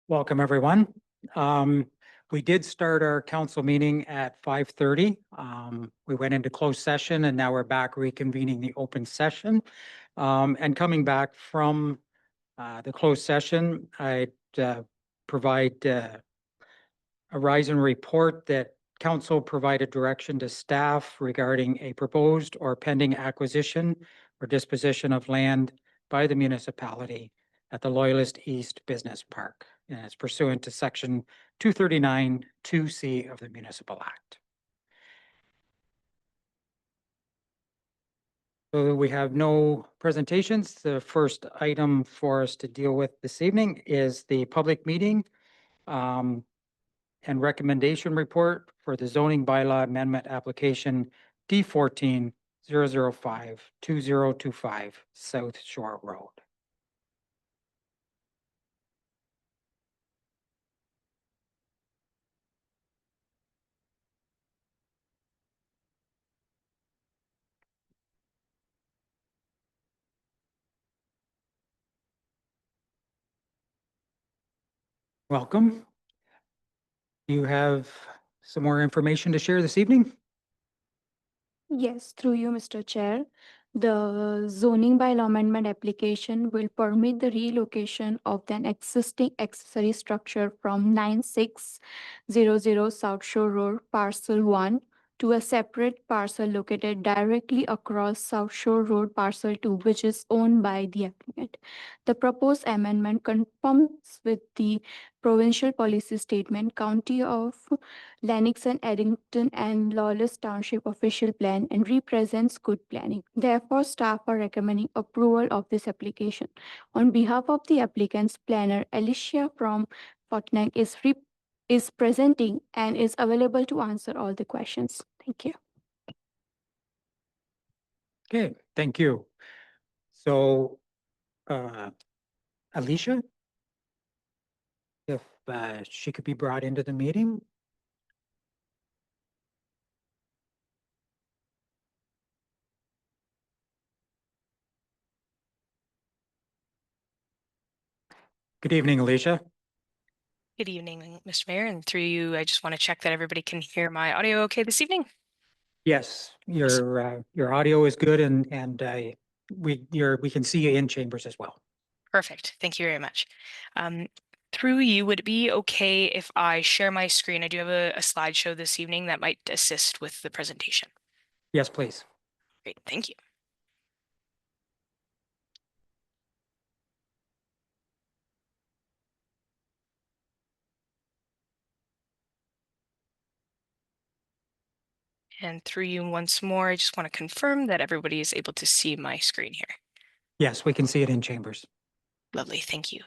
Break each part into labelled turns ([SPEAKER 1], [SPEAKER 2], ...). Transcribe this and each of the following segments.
[SPEAKER 1] Welcome, everyone. We did start our council meeting at 5:30. We went into closed session and now we're back reconvening the open session. And coming back from the closed session, I'd provide a rise and report that council provided direction to staff regarding a proposed or pending acquisition or disposition of land by the municipality at the Loyalist East Business Park. And it's pursuant to section 239 2C of the Municipal Act. So we have no presentations. The first item for us to deal with this evening is the public meeting and recommendation report for the zoning bylaw amendment application D14-005-2025 South Shore Road. Welcome. You have some more information to share this evening?
[SPEAKER 2] Yes, through you, Mr. Chair. The zoning bylaw amendment application will permit the relocation of an existing accessory structure from 9600 South Shore Road, Parcel 1, to a separate parcel located directly across South Shore Road, Parcel 2, which is owned by the applicant. The proposed amendment conforms with the provincial policy statement, County of Lennox and Eddington and Lawless Township official plan, and represents good planning. Therefore, staff are recommending approval of this application. On behalf of the applicant's planner, Alicia from Fortnite is presenting and is available to answer all the questions. Thank you.
[SPEAKER 1] Okay, thank you. So, Alicia, if she could be brought into the meeting. Good evening, Alicia.
[SPEAKER 3] Good evening, Mr. Mayor, and through you, I just want to check that everybody can hear my audio okay this evening.
[SPEAKER 1] Yes, your audio is good, and we can see you in chambers as well.
[SPEAKER 3] Perfect. Thank you very much. Through you, would it be okay if I share my screen? I do have a slideshow this evening that might assist with the presentation.
[SPEAKER 1] Yes, please.
[SPEAKER 3] Great, thank you. And through you once more, I just want to confirm that everybody is able to see my screen here.
[SPEAKER 1] Yes, we can see it in chambers.
[SPEAKER 3] Lovely, thank you.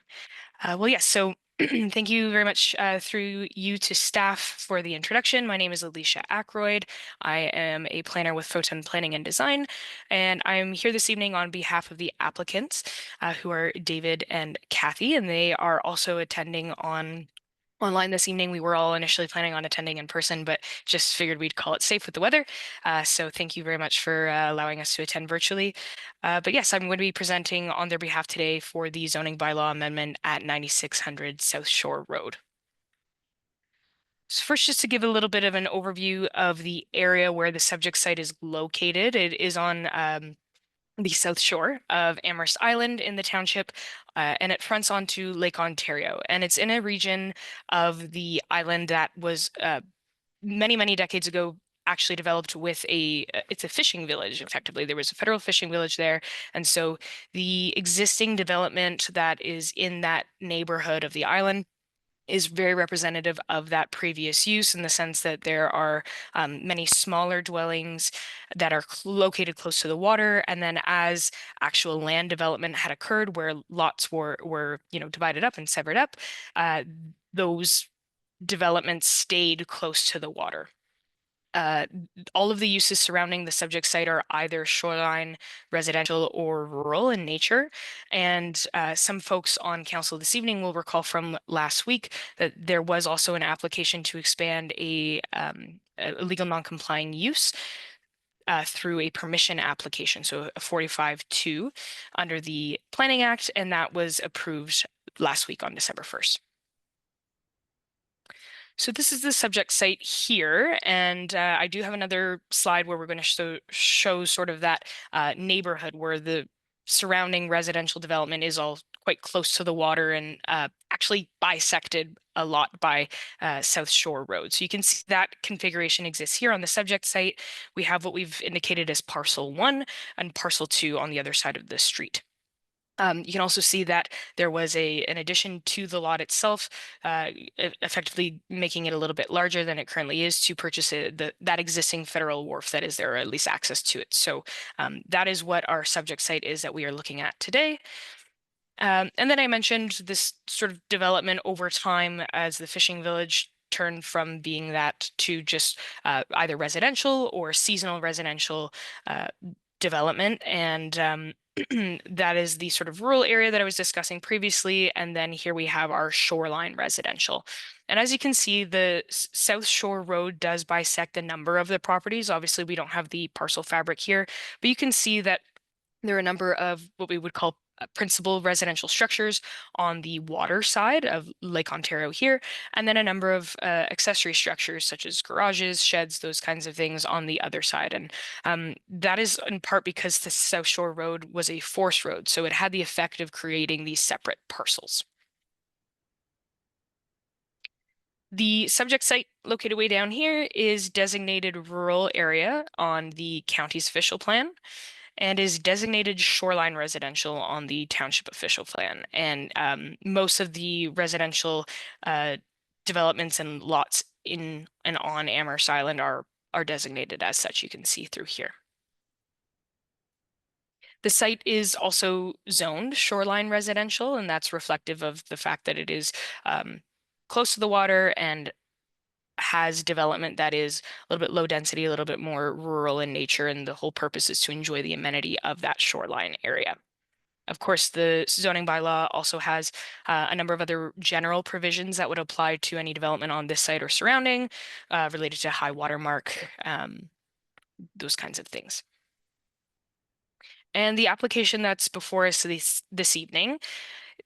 [SPEAKER 3] Well, yes, so thank you very much through you to staff for the introduction. My name is Alicia Ackroyd. I am a planner with Photon Planning and Design, and I'm here this evening on behalf of the applicants, who are David and Kathy, and they are also attending online this evening. We were all initially planning on attending in person, but just figured we'd call it safe with the weather. So thank you very much for allowing us to attend virtually. But yes, I'm going to be presenting on their behalf today for the zoning bylaw amendment at 9600 South Shore Road. So first, just to give a little bit of an overview of the area where the subject site is located. It is on the south shore of Amherst Island in the township, and it fronts onto Lake Ontario. And it's in a region of the island that was many, many decades ago actually developed with it's a fishing village, effectively. There was a federal fishing village there. And so the existing development that is in that neighborhood of the island is very representative of that previous use, in the sense that there are many smaller dwellings that are located close to the water. And then as actual land development had occurred where lots were divided up and severed up, those developments stayed close to the water. All of the uses surrounding the subject site are either shoreline, residential, or rural in nature. And some folks on council this evening will recall from last week that there was also an application to expand a legal non-complying use through a permission application, so a 45-2 under the Planning Act, and that was approved last week on December 1st. So this is the subject site here, and I do have another slide where we're going to show sort of that neighborhood where the surrounding residential development is all quite close to the water and actually bisected a lot by South Shore Road. So you can see that configuration exists here on the subject site. We have what we've indicated as parcel 1 and parcel 2 on the other side of the street. You can also see that there was an addition to the lot itself, effectively making it a little bit larger than it currently is to purchase that existing federal wharf that is there, or at least access to it. So that is what our subject site is that we are looking at today. And then I mentioned this sort of development over time as the fishing village turned from being that to just either residential or seasonal residential development. And that is the sort of rural area that I was discussing previously. And then here we have our shoreline residential. And as you can see, the South Shore Road does bisect a number of the properties. Obviously, we don't have the parcel fabric here, but you can see that there are a number of what we would call principal residential structures on the water side of Lake Ontario here, and then a number of accessory structures such as garages, sheds, those kinds of things on the other side. And that is in part because the South Shore Road was a force road, so it had the effect of creating these separate parcels. The subject site located way down here is designated rural area on the county's official plan, and is designated shoreline residential on the township official plan. And most of the residential developments and lots in and on Amherst Island are designated as such. You can see through here. The site is also zoned shoreline residential, and that's reflective of the fact that it is close to the water and has development that is a little bit low density, a little bit more rural in nature, and the whole purpose is to enjoy the amenity of that shoreline area. Of course, the zoning bylaw also has a number of other general provisions that would apply to any development on this site or surrounding, related to high water mark, those kinds of things. And the application that's before us this evening,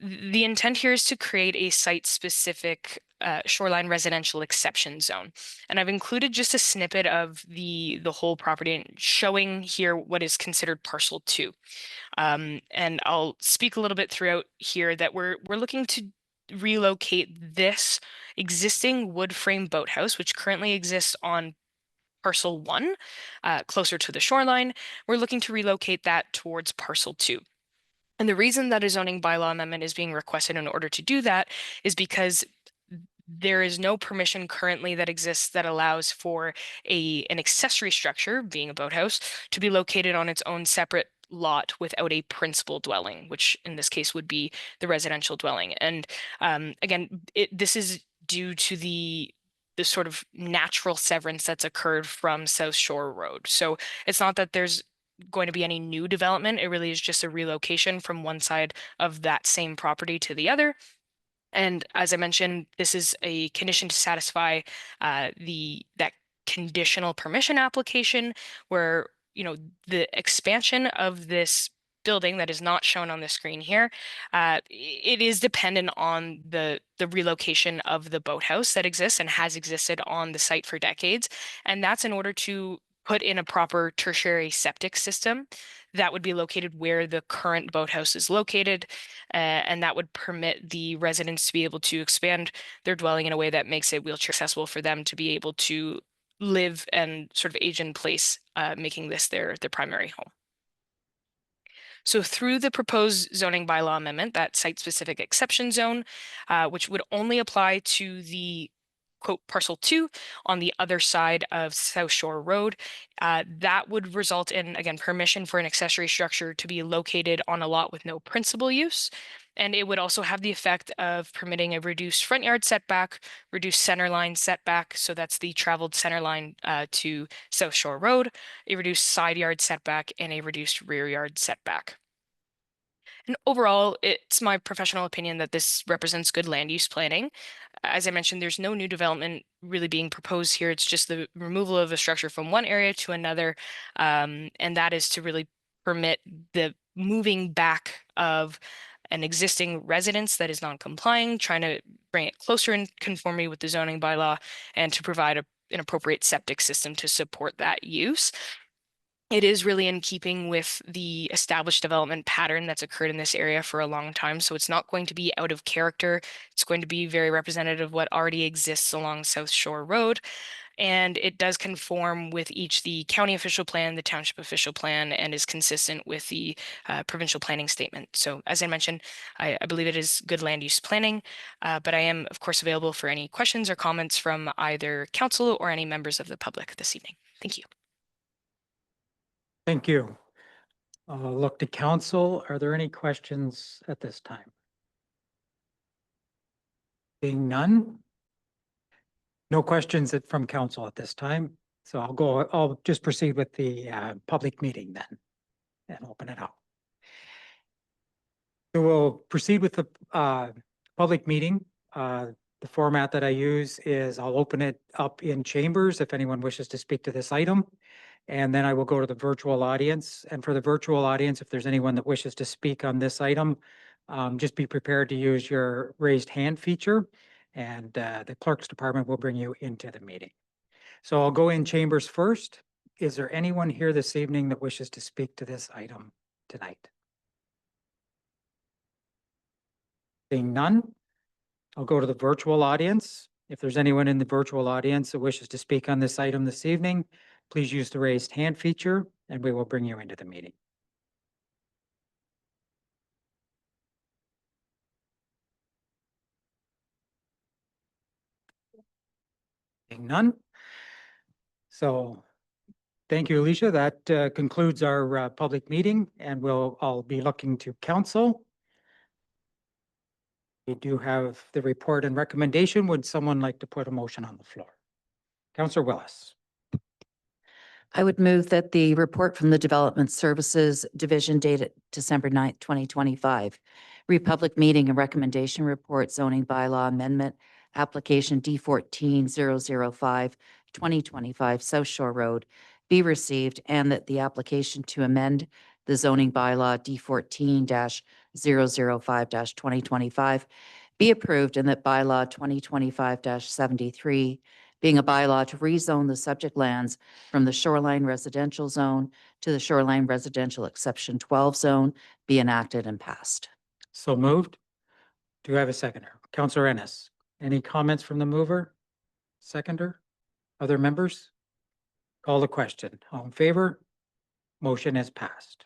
[SPEAKER 3] the intent here is to create a site-specific shoreline residential exception zone. And I've included just a snippet of the whole property and showing here what is considered parcel 2. And I'll speak a little bit throughout here that we're looking to relocate this existing wood frame boathouse, which currently exists on parcel 1, closer to the shoreline. We're looking to relocate that towards parcel 2. And the reason that a zoning bylaw amendment is being requested in order to do that is because there is no permission currently that exists that allows for an accessory structure, being a boathouse, to be located on its own separate lot without a principal dwelling, which in this case would be the residential dwelling. And again, this is due to the sort of natural severance that's occurred from South Shore Road. So it's not that there's going to be any new development. It really is just a relocation from one side of that same property to the other. And as I mentioned, this is a condition to satisfy that conditional permission application where, you know, the expansion of this building that is not shown on the screen here, it is dependent on the relocation of the boathouse that exists and has existed on the site for decades. And that's in order to put in a proper tertiary septic system that would be located where the current boathouse is located, and that would permit the residents to be able to expand their dwelling in a way that makes it wheelchair accessible for them to be able to live and sort of age in place, making this their primary home. So through the proposed zoning bylaw amendment, that site-specific exception zone, which would only apply to the quote parcel 2 on the other side of South Shore Road, that would result in, again, permission for an accessory structure to be located on a lot with no principal use. And it would also have the effect of permitting a reduced front yard setback, reduced center line setback, so that's the traveled center line to South Shore Road, a reduced side yard setback, and a reduced rear yard setback. And overall, it's my professional opinion that this represents good land use planning. As I mentioned, there's no new development really being proposed here. It's just the removal of a structure from one area to another. And that is to really permit the moving back of an existing residence that is non-complying, trying to bring it closer in conformity with the zoning bylaw, and to provide an appropriate septic system to support that use. It is really in keeping with the established development pattern that's occurred in this area for a long time. So it's not going to be out of character. It's going to be very representative of what already exists along South Shore Road. And it does conform with each the county official plan, the township official plan, and is consistent with the provincial planning statement. So as I mentioned, I believe it is good land use planning, but I am of course available for any questions or comments from either council or any members of the public this evening. Thank you.
[SPEAKER 1] Thank you. Look to council. Are there any questions at this time? Being none? No questions from council at this time. So I'll just proceed with the public meeting then and open it up. So we'll proceed with the public meeting. The format that I use is I'll open it up in chambers if anyone wishes to speak to this item. And then I will go to the virtual audience. And for the virtual audience, if there's anyone that wishes to speak on this item, just be prepared to use your raised hand feature, and the clerk's department will bring you into the meeting. So I'll go in chambers first. Is there anyone here this evening that wishes to speak to this item tonight? Seeing none, I'll go to the virtual audience. If there's anyone in the virtual audience that wishes to speak on this item this evening, please use the raised hand feature and we will bring you into the meeting. Seeing none. So thank you, Alicia. That concludes our public meeting, and I'll be looking to council. We do have the report and recommendation. Would someone like to put a motion on the floor? Councillor Willis.
[SPEAKER 4] I would move that the report from the Development Services Division dated December 9th, 2025, Republic Meeting and Recommendation Report Zoning Bylaw Amendment Application D14005, 2025 South Shore Road be received, and that the application to amend the zoning bylaw D14-005-2025 be approved, and that bylaw 2025-73, being a bylaw to rezone the subject lands from the shoreline residential zone to the shoreline residential exception 12 zone, be enacted and passed.
[SPEAKER 1] So moved. Do you have a seconder? Councillor Ennis. Any comments from the mover? Seconder? Other members? Call the question. All in favor? Motion is passed.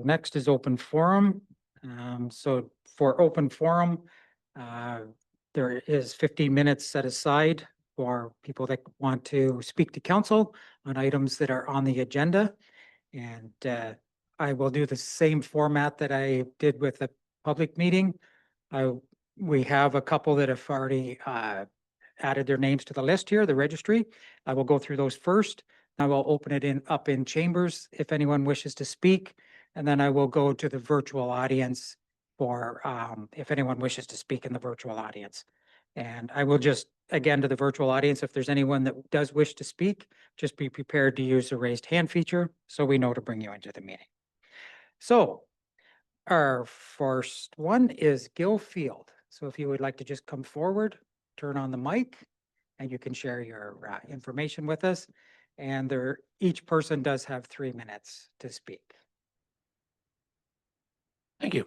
[SPEAKER 1] Next is open forum. So for open forum, there is 15 minutes set aside for people that want to speak to council on items that are on the agenda. And I will do the same format that I did with the public meeting. We have a couple that have already added their names to the list here, the registry. I will go through those first. I will open it up in chambers if anyone wishes to speak. And then I will go to the virtual audience for if anyone wishes to speak in the virtual audience. And I will just, again, to the virtual audience, if there's anyone that does wish to speak, just be prepared to use the raised hand feature so we know to bring you into the meeting. So our first one is Gill Field. So if you would like to just come forward, turn on the mic, and you can share your information with us. And each person does have 3 minutes to speak.
[SPEAKER 5] Thank you.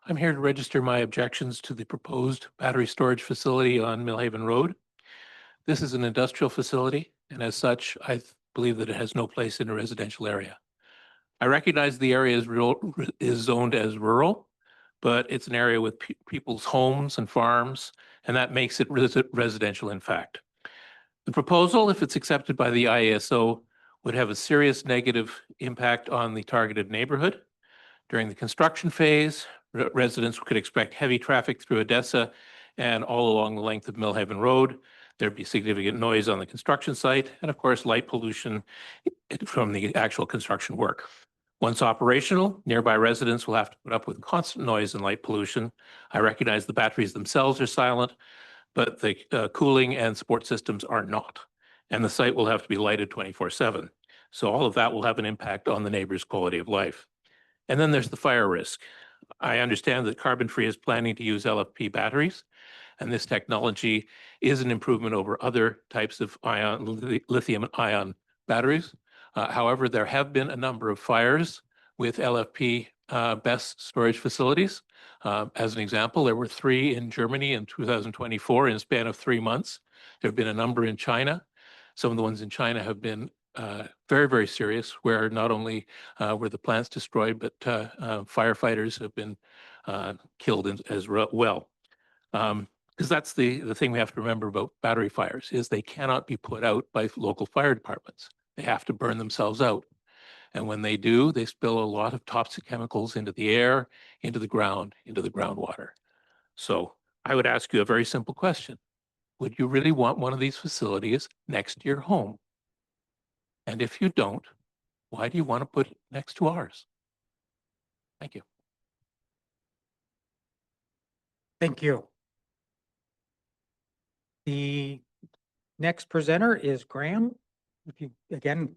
[SPEAKER 5] I'm here to register my objections to the proposed battery storage facility on Millhaven Road. This is an industrial facility, and as such, I believe that it has no place in a residential area. I recognize the area is zoned as rural, but it's an area with people's homes and farms, and that makes it residential in fact. The proposal, if it's accepted by the IASO, would have a serious negative impact on the targeted neighborhood. During the construction phase, residents could expect heavy traffic through Odessa and all along the length of Millhaven Road. There'd be significant noise on the construction site, and of course, light pollution from the actual construction work. Once operational, nearby residents will have to put up with constant noise and light pollution. I recognize the batteries themselves are silent, but the cooling and support systems are not. And the site will have to be lighted 24/7. So all of that will have an impact on the neighbor's quality of life. And then there's the fire risk. I understand that Carbon Free is planning to use LFP batteries, and this technology is an improvement over other types of lithium-ion batteries. However, there have been a number of fires with LFP BESS storage facilities. As an example, there were 3 in Germany in 2024 in a span of 3 months. There have been a number in China. Some of the ones in China have been very, very serious, where not only were the plants destroyed, but firefighters have been killed as well. Because that's the thing we have to remember about battery fires is they cannot be put out by local fire departments. They have to burn themselves out. And when they do, they spill a lot of toxic chemicals into the air, into the ground, into the groundwater. So I would ask you a very simple question. Would you really want one of these facilities next to your home? And if you don't, why do you want to put it next to ours? Thank you.
[SPEAKER 1] Thank you. The next presenter is Graham. If you, again,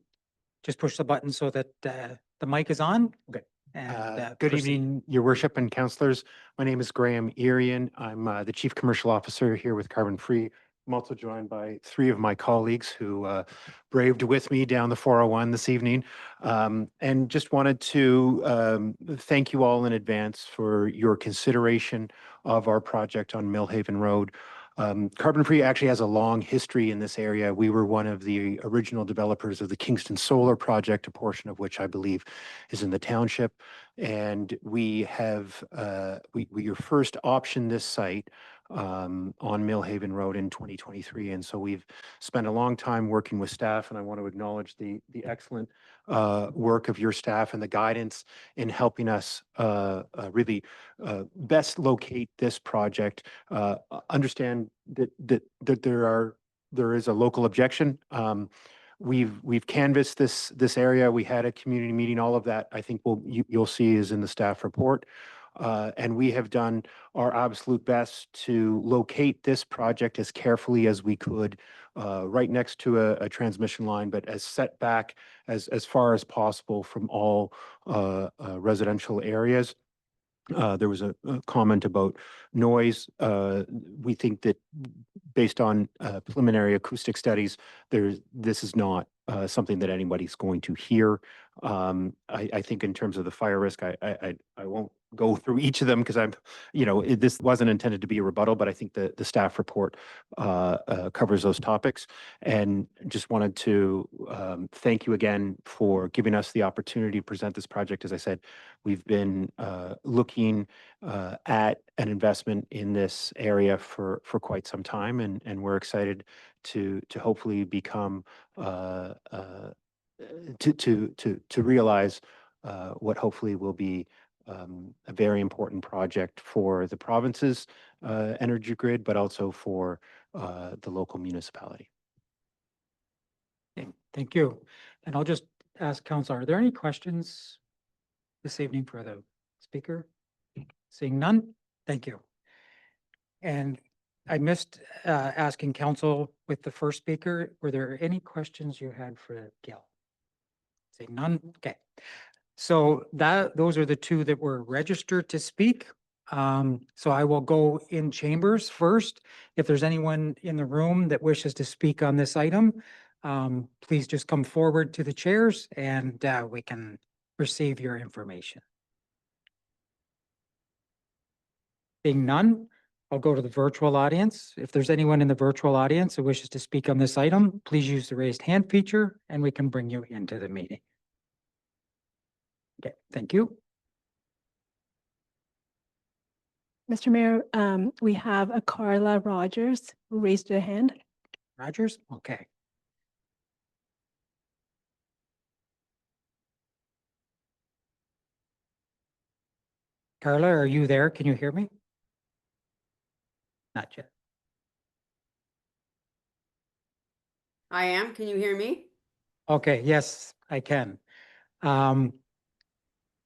[SPEAKER 1] just push the button so that the mic is on.
[SPEAKER 6] Okay.
[SPEAKER 1] And
[SPEAKER 6] Good
[SPEAKER 1] proceed.
[SPEAKER 6] evening, Your Worship and Councillors. My name is Graham Erian. I'm the Chief Commercial Officer here with Carbon Free. I'm also joined by 3 of my colleagues who braved with me down the 401 this evening. And just wanted to thank you all in advance for your consideration of our project on Millhaven Road. Carbon Free actually has a long history in this area. We were one of the original developers of the Kingston Solar Project, a portion of which I believe is in the township. And we have, we first optioned this site on Millhaven Road in 2023. And so we've spent a long time working with staff, and I want to acknowledge the excellent work of your staff and the guidance in helping us really best locate this project. Understand that there is a local objection. We've canvassed this area. We had a community meeting. All of that, I think, you'll see is in the staff report. And we have done our absolute best to locate this project as carefully as we could, right next to a transmission line, but as set back as far as possible from all residential areas. There was a comment about noise. We think that based on preliminary acoustic studies, this is not something that anybody's going to hear. I think in terms of the fire risk, I won't go through each of them because this wasn't intended to be a rebuttal, but I think the staff report covers those topics. And just wanted to thank you again for giving us the opportunity to present this project. As I said, we've been looking at an investment in this area for quite some time, and we're excited to hopefully become to realize what hopefully will be a very important project for the province's energy grid, but also for the local municipality.
[SPEAKER 1] Okay, thank you. And I'll just ask Council, are there any questions this evening for the speaker? Seeing none, thank you. And I missed asking Council with the first speaker, were there any questions you had for Gill? Seeing none, okay. So those are the 2 that were registered to speak. So I will go in chambers first. If there's anyone in the room that wishes to speak on this item, please just come forward to the chairs and we can receive your information. Being none, I'll go to the virtual audience. If there's anyone in the virtual audience who wishes to speak on this item, please use the raised hand feature and we can bring you into the meeting. Okay, thank you.
[SPEAKER 7] Mr. Mayor, we have a Carla Rogers who raised her hand.
[SPEAKER 1] Rogers, okay. Carla, are you there? Can you hear me? Not yet.
[SPEAKER 8] I am. Can you hear me?
[SPEAKER 1] Okay, yes, I can.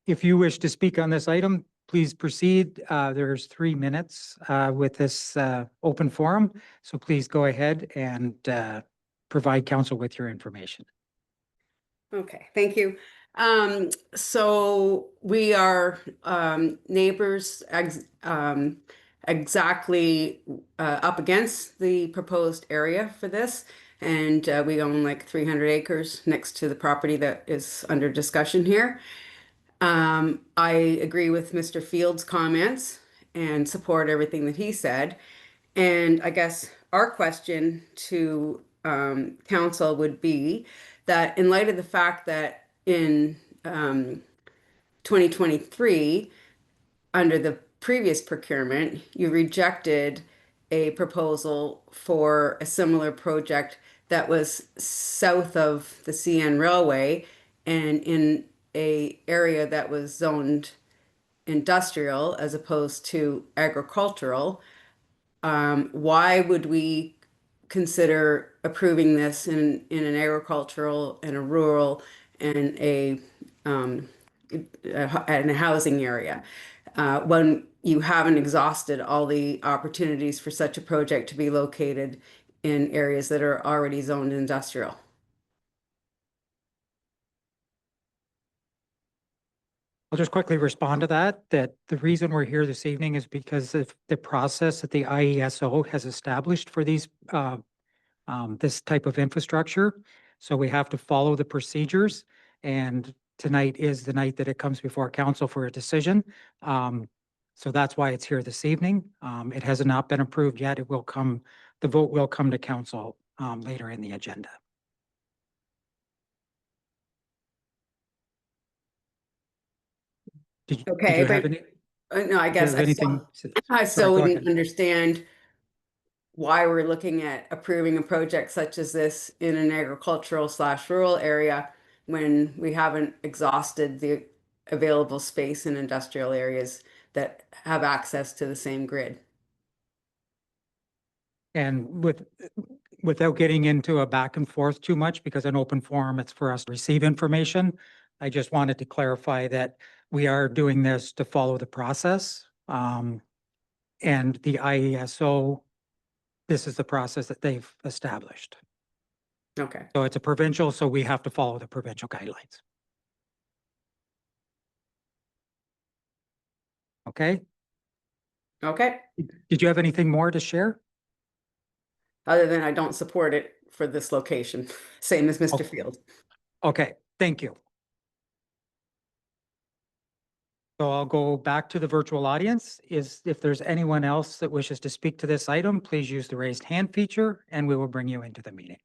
[SPEAKER 1] If you wish to speak on this item, please proceed. There's 3 minutes with this open forum. So please go ahead and provide council with your information.
[SPEAKER 8] Okay, thank you. So we are neighbors exactly up against the proposed area for this. And we own like 300 acres next to the property that is under discussion here. I agree with Mr. Fields' comments and support everything that he said. And I guess our question to council would be that in light of the fact that in 2023, under the previous procurement, you rejected a proposal for a similar project that was south of the CN Railway and in a area that was zoned industrial as opposed to agricultural. Why would we consider approving this in an agricultural and a rural and and a housing area when you haven't exhausted all the opportunities for such a project to be located in areas that are already zoned industrial?
[SPEAKER 1] I'll just quickly respond to that the reason we're here this evening is because of the process that the IESO has established for these, this type of infrastructure. So we have to follow the procedures, and tonight is the night that it comes before council for a decision. So that's why it's here this evening. It has not been approved yet. It will come, the vote will come to council, later in the agenda. Did
[SPEAKER 8] Okay,
[SPEAKER 1] you have
[SPEAKER 8] but
[SPEAKER 1] any?
[SPEAKER 8] no, I
[SPEAKER 1] Do you
[SPEAKER 8] guess
[SPEAKER 1] have anything?
[SPEAKER 8] I
[SPEAKER 1] Sorry,
[SPEAKER 8] still
[SPEAKER 1] go
[SPEAKER 8] wouldn't
[SPEAKER 1] ahead.
[SPEAKER 8] understand why we're looking at approving a project such as this in an agricultural / rural area when we haven't exhausted the available space in industrial areas that have access to the same grid.
[SPEAKER 1] And without getting into a back and forth too much, because an open forum, it's for us to receive information. I just wanted to clarify that we are doing this to follow the process. And the IESO, this is the process that they've established.
[SPEAKER 8] Okay.
[SPEAKER 1] So it's a provincial, so we have to follow the provincial guidelines. Okay,
[SPEAKER 8] Okay.
[SPEAKER 1] did you have anything more to share?
[SPEAKER 8] Other than I don't support it for this location, same as Mr.
[SPEAKER 1] Okay.
[SPEAKER 8] Field.
[SPEAKER 1] Okay, thank you. So I'll go back to the virtual audience. If there's anyone else that wishes to speak to this item, please use the raised hand feature and we will bring you into the meeting.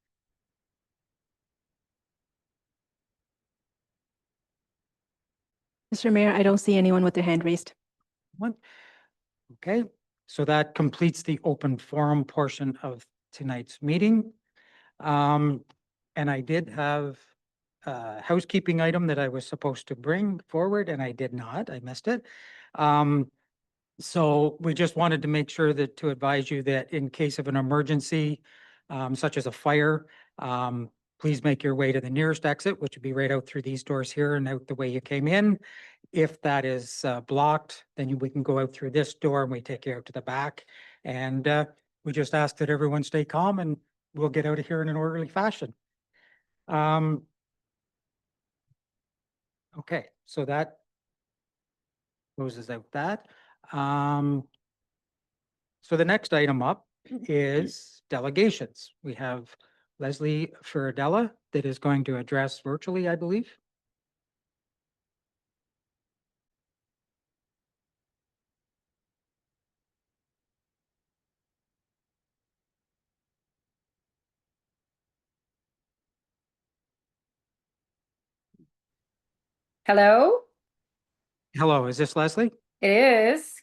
[SPEAKER 7] Mr. Mayor, I don't see anyone with their hand raised.
[SPEAKER 1] One. Okay, so that completes the open forum portion of tonight's meeting. And I did have a housekeeping item that I was supposed to bring forward and I did not, I missed it. So we just wanted to make sure that to advise you that in case of an emergency, such as a fire, please make your way to the nearest exit, which would be right out through these doors here and out the way you came in. If that is blocked, then we can go out through this door and we take you out to the back. And we just ask that everyone stay calm and we'll get out of here in an orderly fashion. Okay, so that closes out that. So the next item up is delegations. We have Leslie Ferradella that is going to address virtually, I believe.
[SPEAKER 9] Hello,
[SPEAKER 1] Hello, is this Leslie?
[SPEAKER 9] it is.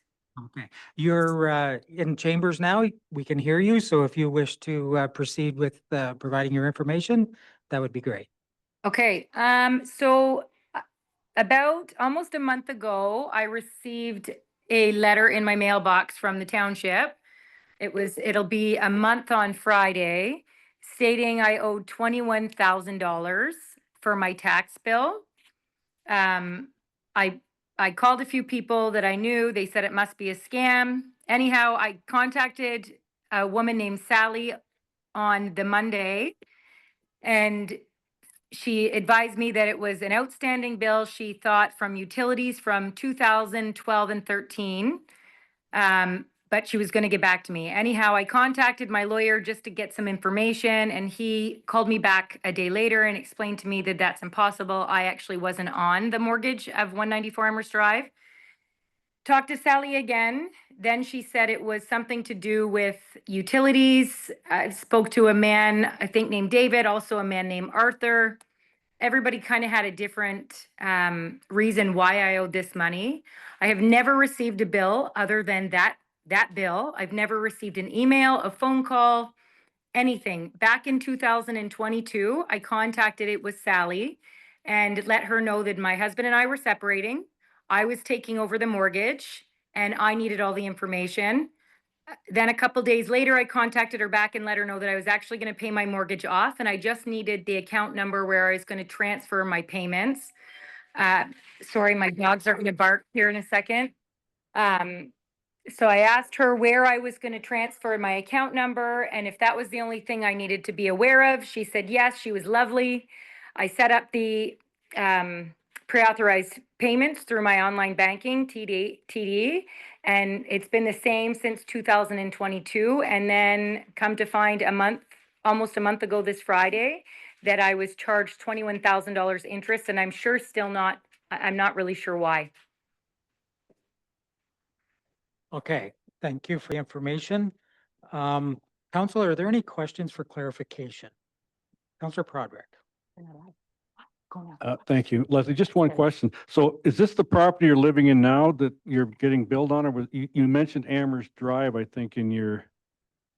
[SPEAKER 1] Okay, you're in chambers now. We can hear you. So if you wish to proceed with providing your information, that would be great.
[SPEAKER 9] Okay, about almost a month ago, I received a letter in my mailbox from the township. It'll be a month on Friday, stating I owed $21,000 for my tax bill. I called a few people that I knew. They said it must be a scam. Anyhow, I contacted a woman named Sally on the Monday, and she advised me that it was an outstanding bill, she thought, from utilities from 2012 and 13. But she was going to get back to me. Anyhow, I contacted my lawyer just to get some information, and he called me back a day later and explained to me that that's impossible. I actually wasn't on the mortgage of 194 Amherst Drive. Talked to Sally again. Then she said it was something to do with utilities. I spoke to a man, I think named David, also a man named Arthur. Everybody kind of had a different reason why I owed this money. I have never received a bill other than that bill. I've never received an email, a phone call, anything. Back in 2022, I contacted it with Sally and let her know that my husband and I were separating. I was taking over the mortgage and I needed all the information. Then a couple days later, I contacted her back and let her know that I was actually going to pay my mortgage off and I just needed the account number where I was going to transfer my payments. Sorry, my dogs are going to bark here in a second. So I asked her where I was going to transfer my account number and if that was the only thing I needed to be aware of. She said yes, she was lovely. I set up the pre-authorized payments through my online banking, TD, and it's been the same since 2022. And then come to find almost a month ago this Friday, that I was charged $21,000 interest, and I'm not really sure why.
[SPEAKER 1] Okay, thank you for the information. Councilor, are there any questions for clarification? Councilor Prodrick.
[SPEAKER 10] Thank you, Leslie. Just one question. So is this the property you're living in now that you're getting billed on, or was you mentioned Amherst Drive, I think, in your.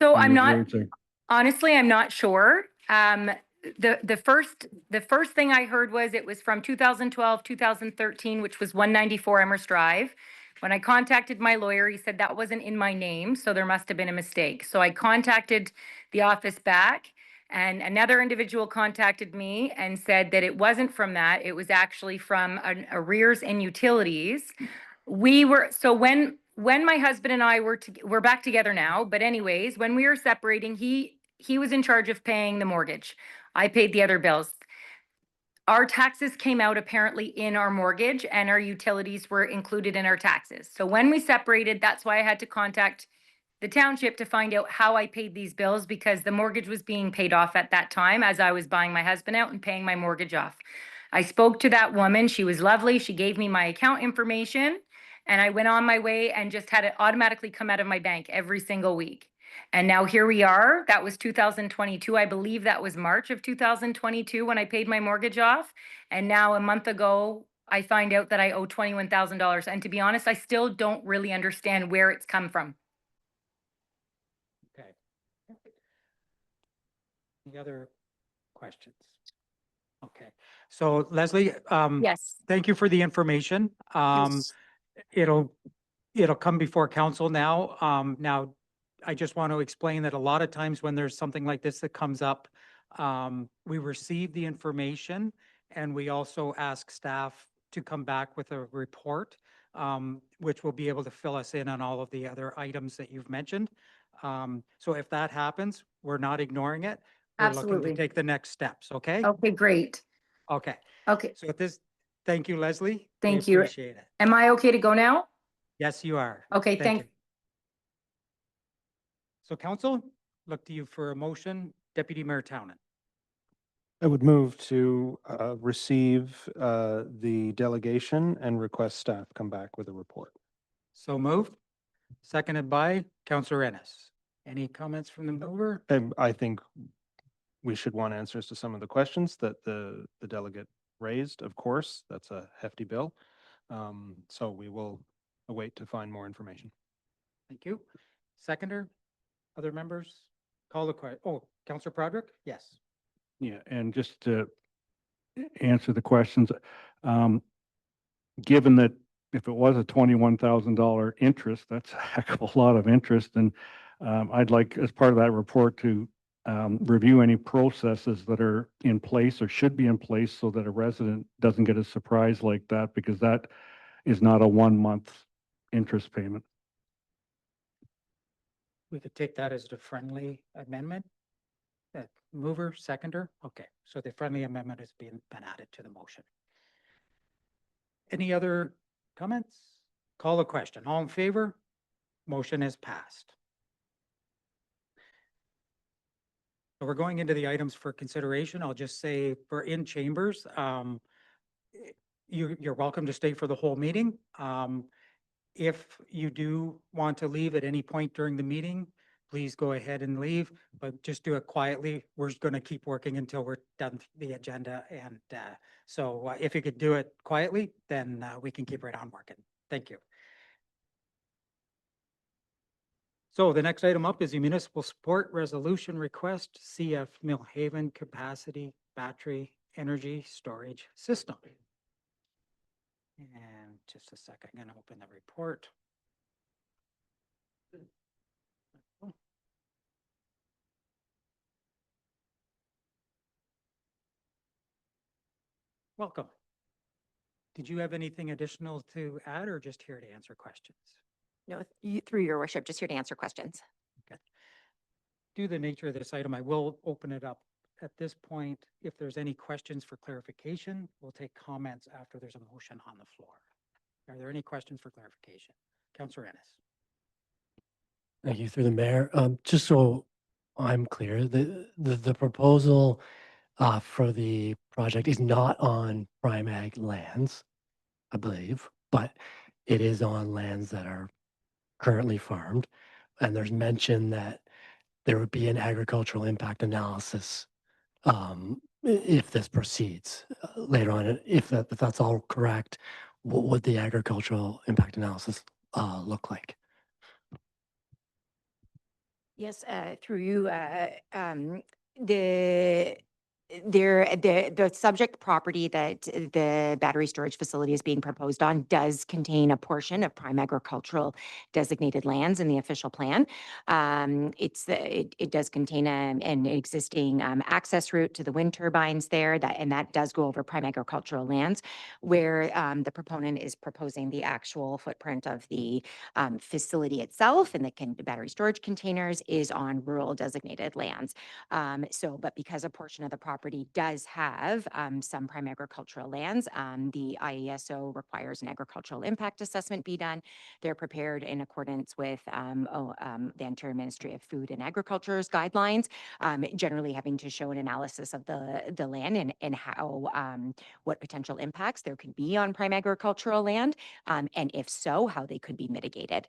[SPEAKER 9] So
[SPEAKER 10] in
[SPEAKER 9] I'm
[SPEAKER 10] your
[SPEAKER 9] not,
[SPEAKER 10] words there.
[SPEAKER 9] honestly, I'm not sure. The first thing I heard was it was from 2012, 2013, which was 194 Amherst Drive. When I contacted my lawyer, he said that wasn't in my name, so there must have been a mistake. So I contacted the office back, and another individual contacted me and said that it wasn't from that. It was actually from an arrears in utilities. So when my husband and I we're back together now, but anyways, when we were separating, he was in charge of paying the mortgage. I paid the other bills. Our taxes came out apparently in our mortgage and our utilities were included in our taxes. So when we separated, that's why I had to contact the township to find out how I paid these bills, because the mortgage was being paid off at that time as I was buying my husband out and paying my mortgage off. I spoke to that woman. She was lovely. She gave me my account information and I went on my way and just had it automatically come out of my bank every single week. And now here we are. That was 2022. I believe that was March of 2022 when I paid my mortgage off. And now a month ago, I find out that I owe $21,000. And to be honest, I still don't really understand where it's come from.
[SPEAKER 1] Okay. Any other questions? Okay, so Leslie,
[SPEAKER 9] Yes.
[SPEAKER 1] thank you for the information.
[SPEAKER 9] Yes.
[SPEAKER 1] It'll come before council now. Now, I just want to explain that a lot of times when there's something like this that comes up, we receive the information and we also ask staff to come back with a report, which will be able to fill us in on all of the other items that you've mentioned. So if that happens, we're not ignoring it. We're looking
[SPEAKER 9] Absolutely.
[SPEAKER 1] to take the next steps, okay?
[SPEAKER 9] Okay, great.
[SPEAKER 1] Okay,
[SPEAKER 9] Okay,
[SPEAKER 1] so at this, thank you, Leslie. We
[SPEAKER 9] thank you.
[SPEAKER 1] appreciate it.
[SPEAKER 9] Am I okay to go now?
[SPEAKER 1] Yes, you are.
[SPEAKER 9] Okay, thank
[SPEAKER 1] you. So council, look to you for a motion. Deputy Mayor Townend.
[SPEAKER 6] I would move to receive the delegation and request staff come back with a report.
[SPEAKER 1] So moved. Seconded by Councillor Ennis. Any comments from the mover?
[SPEAKER 6] I think we should want answers to some of the questions that the delegate raised. Of course, that's a hefty bill. So we will await to find more information.
[SPEAKER 1] Thank you. Seconder, other members? Call the question. Oh, Councillor Prodrick? Yes.
[SPEAKER 10] Yeah, and just to answer the questions, given that if it was a $21,000 interest, that's a heck of a lot of interest. And I'd like, as part of that report, to review any processes that are in place or should be in place so that a resident doesn't get a surprise like that, because that is not a 1 month interest payment.
[SPEAKER 1] We could take that as a friendly amendment. Mover, seconder? Okay, so the friendly amendment has been added to the motion. Any other comments? Call the question. All in favor? Motion is passed. So we're going into the items for consideration. I'll just say for in chambers, you're welcome to stay for the whole meeting. If you do want to leave at any point during the meeting, please go ahead and leave, but just do it quietly. We're going to keep working until we're done with the agenda. And so if you could do it quietly, then we can keep right on working. Thank you. So the next item up is the municipal support resolution request, CF Millhaven Capacity Battery Energy Storage System. And just a second, I'm going to open the report. Welcome. Did you have anything additional to add or just here to answer questions?
[SPEAKER 11] No, through your worship, just here to answer questions.
[SPEAKER 1] Okay. Due to the nature of this item, I will open it up at this point. If there's any questions for clarification, we'll take comments after there's a motion on the floor. Are there any questions for clarification? Councillor Ennis.
[SPEAKER 12] Thank you, through the mayor. Just so I'm clear, the proposal for the project is not on prime ag lands, I believe, but it is on lands that are currently farmed. And there's mention that there would be an agricultural impact analysis if this proceeds later on. If that's all correct, what would the agricultural impact analysis look like?
[SPEAKER 11] Yes, through you, the subject property that the battery storage facility is being proposed on does contain a portion of prime agricultural designated lands in the official plan. It does contain an existing access route to the wind turbines there, that does go over prime agricultural lands, where the proponent is proposing the actual footprint of the facility itself and the battery storage containers is on rural designated lands. But because a portion of the property does have some prime agricultural lands, the IESO requires an agricultural impact assessment be done. They're prepared in accordance with the Ontario Ministry of Food and Agriculture's guidelines, generally having to show an analysis of the land and how what potential impacts there could be on prime agricultural land, and if so, how they could be mitigated.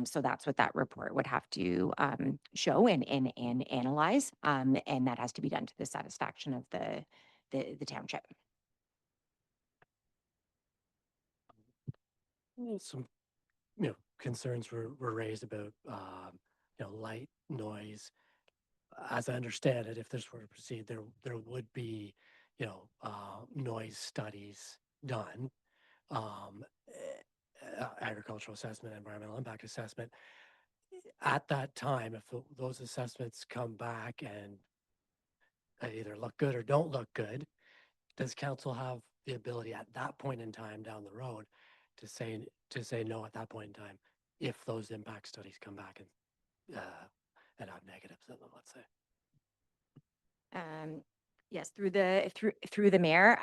[SPEAKER 11] So that's what that report would have to show and analyze, and that has to be done to the satisfaction of the township.
[SPEAKER 12] Some concerns were raised about light, noise. As I understand it, if this were to proceed, there would be noise studies done, agricultural assessment, environmental impact assessment. At that time, if those assessments come back and either look good or don't look good, does council have the ability at that point in time down the road to say no at that point in time if those impact studies come back and have negatives in them, let's say?
[SPEAKER 11] Yes, through the mayor,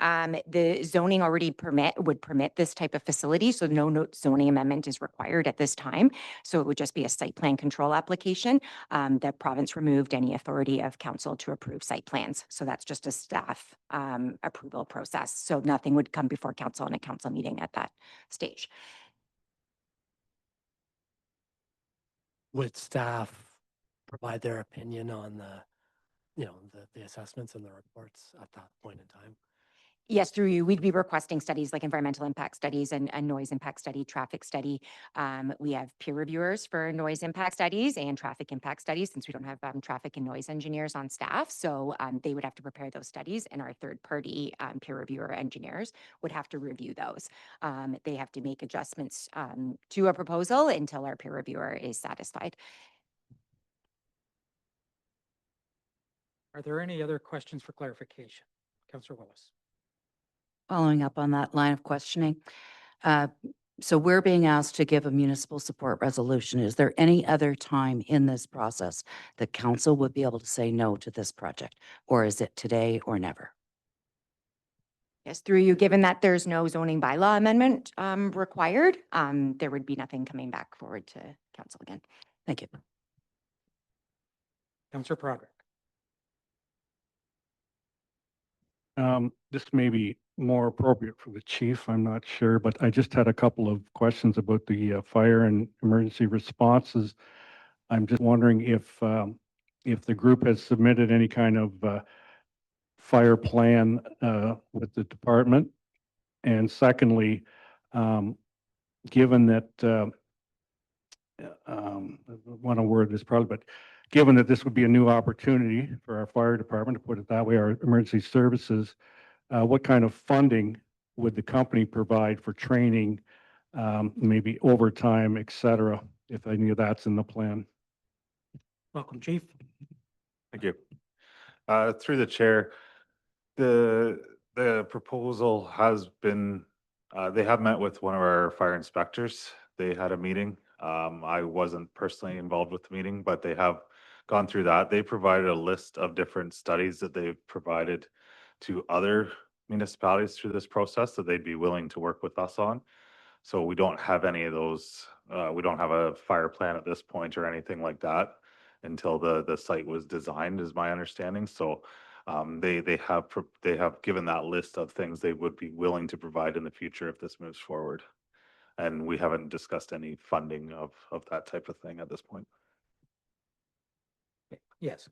[SPEAKER 11] the zoning already would permit this type of facility, so no zoning amendment is required at this time. So it would just be a site plan control application. The province removed any authority of council to approve site plans, so that's just a staff approval process. So nothing would come before council in a council meeting at that stage.
[SPEAKER 12] Would staff provide their opinion on the assessments and the reports at that point in time?
[SPEAKER 11] Yes, through you, we'd be requesting studies like environmental impact studies and noise impact study, traffic study. We have peer reviewers for noise impact studies and traffic impact studies, since we don't have traffic and noise engineers on staff. So they would have to prepare those studies, and our third-party peer reviewer engineers would have to review those. They have to make adjustments to a proposal until our peer reviewer is satisfied.
[SPEAKER 1] Are there any other questions for clarification? Councillor Willis.
[SPEAKER 4] Following up on that line of questioning, So we're being asked to give a municipal support resolution. Is there any other time in this process that council would be able to say no to this project? Or is it today or never?
[SPEAKER 11] Yes, through you, given that there's no zoning bylaw amendment required, there would be nothing coming back forward to council again.
[SPEAKER 4] Thank you.
[SPEAKER 1] Councillor Broderick.
[SPEAKER 10] This may be more appropriate for the chief, I'm not sure, but I just had a couple of questions about the fire and emergency responses. I'm just wondering if the group has submitted any kind of fire plan with the department. And secondly, given that want to word this probably, but given that this would be a new opportunity for our fire department, to put it that way, our emergency services, what kind of funding would the company provide for training, maybe overtime, et cetera, if any of that's in the plan?
[SPEAKER 1] Welcome, Chief.
[SPEAKER 13] Thank you. Through the chair, the proposal has been, they have met with one of our fire inspectors. They had a meeting. I wasn't personally involved with the meeting, but they have gone through that. They provided a list of different studies that they've provided to other municipalities through this process that they'd be willing to work with us on. So we don't have any of those, we don't have a fire plan at this point or anything like that until the site was designed, is my understanding. So they have given that list of things they would be willing to provide in the future if this moves forward. And we haven't discussed any funding of that type of thing at this point.
[SPEAKER 1] Yes.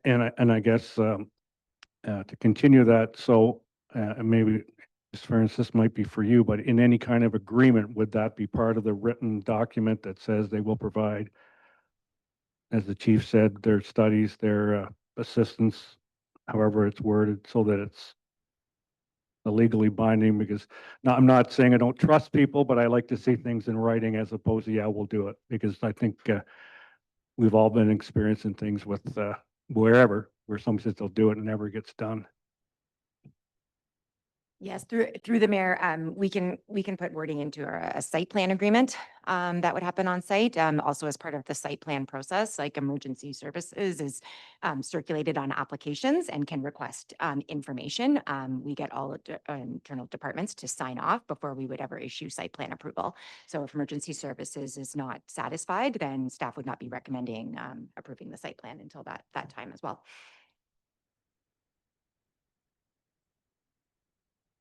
[SPEAKER 10] And I guess to continue that, so maybe, Ms. Ferns, this might be for you, but in any kind of agreement, would that be part of the written document that says they will provide, as the chief said, their studies, their assistance, however it's worded, so that it's legally binding? Because I'm not saying I don't trust people, but I like to see things in writing as opposed to, yeah, we'll do it. Because I think we've all been experiencing things with where somebody says they'll do it and never gets done.
[SPEAKER 11] Yes, through the mayor, we can put wording into a site plan agreement that would happen on site. Also as part of the site plan process, like emergency services is circulated on applications and can request information. We get all internal departments to sign off before we would ever issue site plan approval. So if emergency services is not satisfied, then staff would not be recommending approving the site plan until that time as well.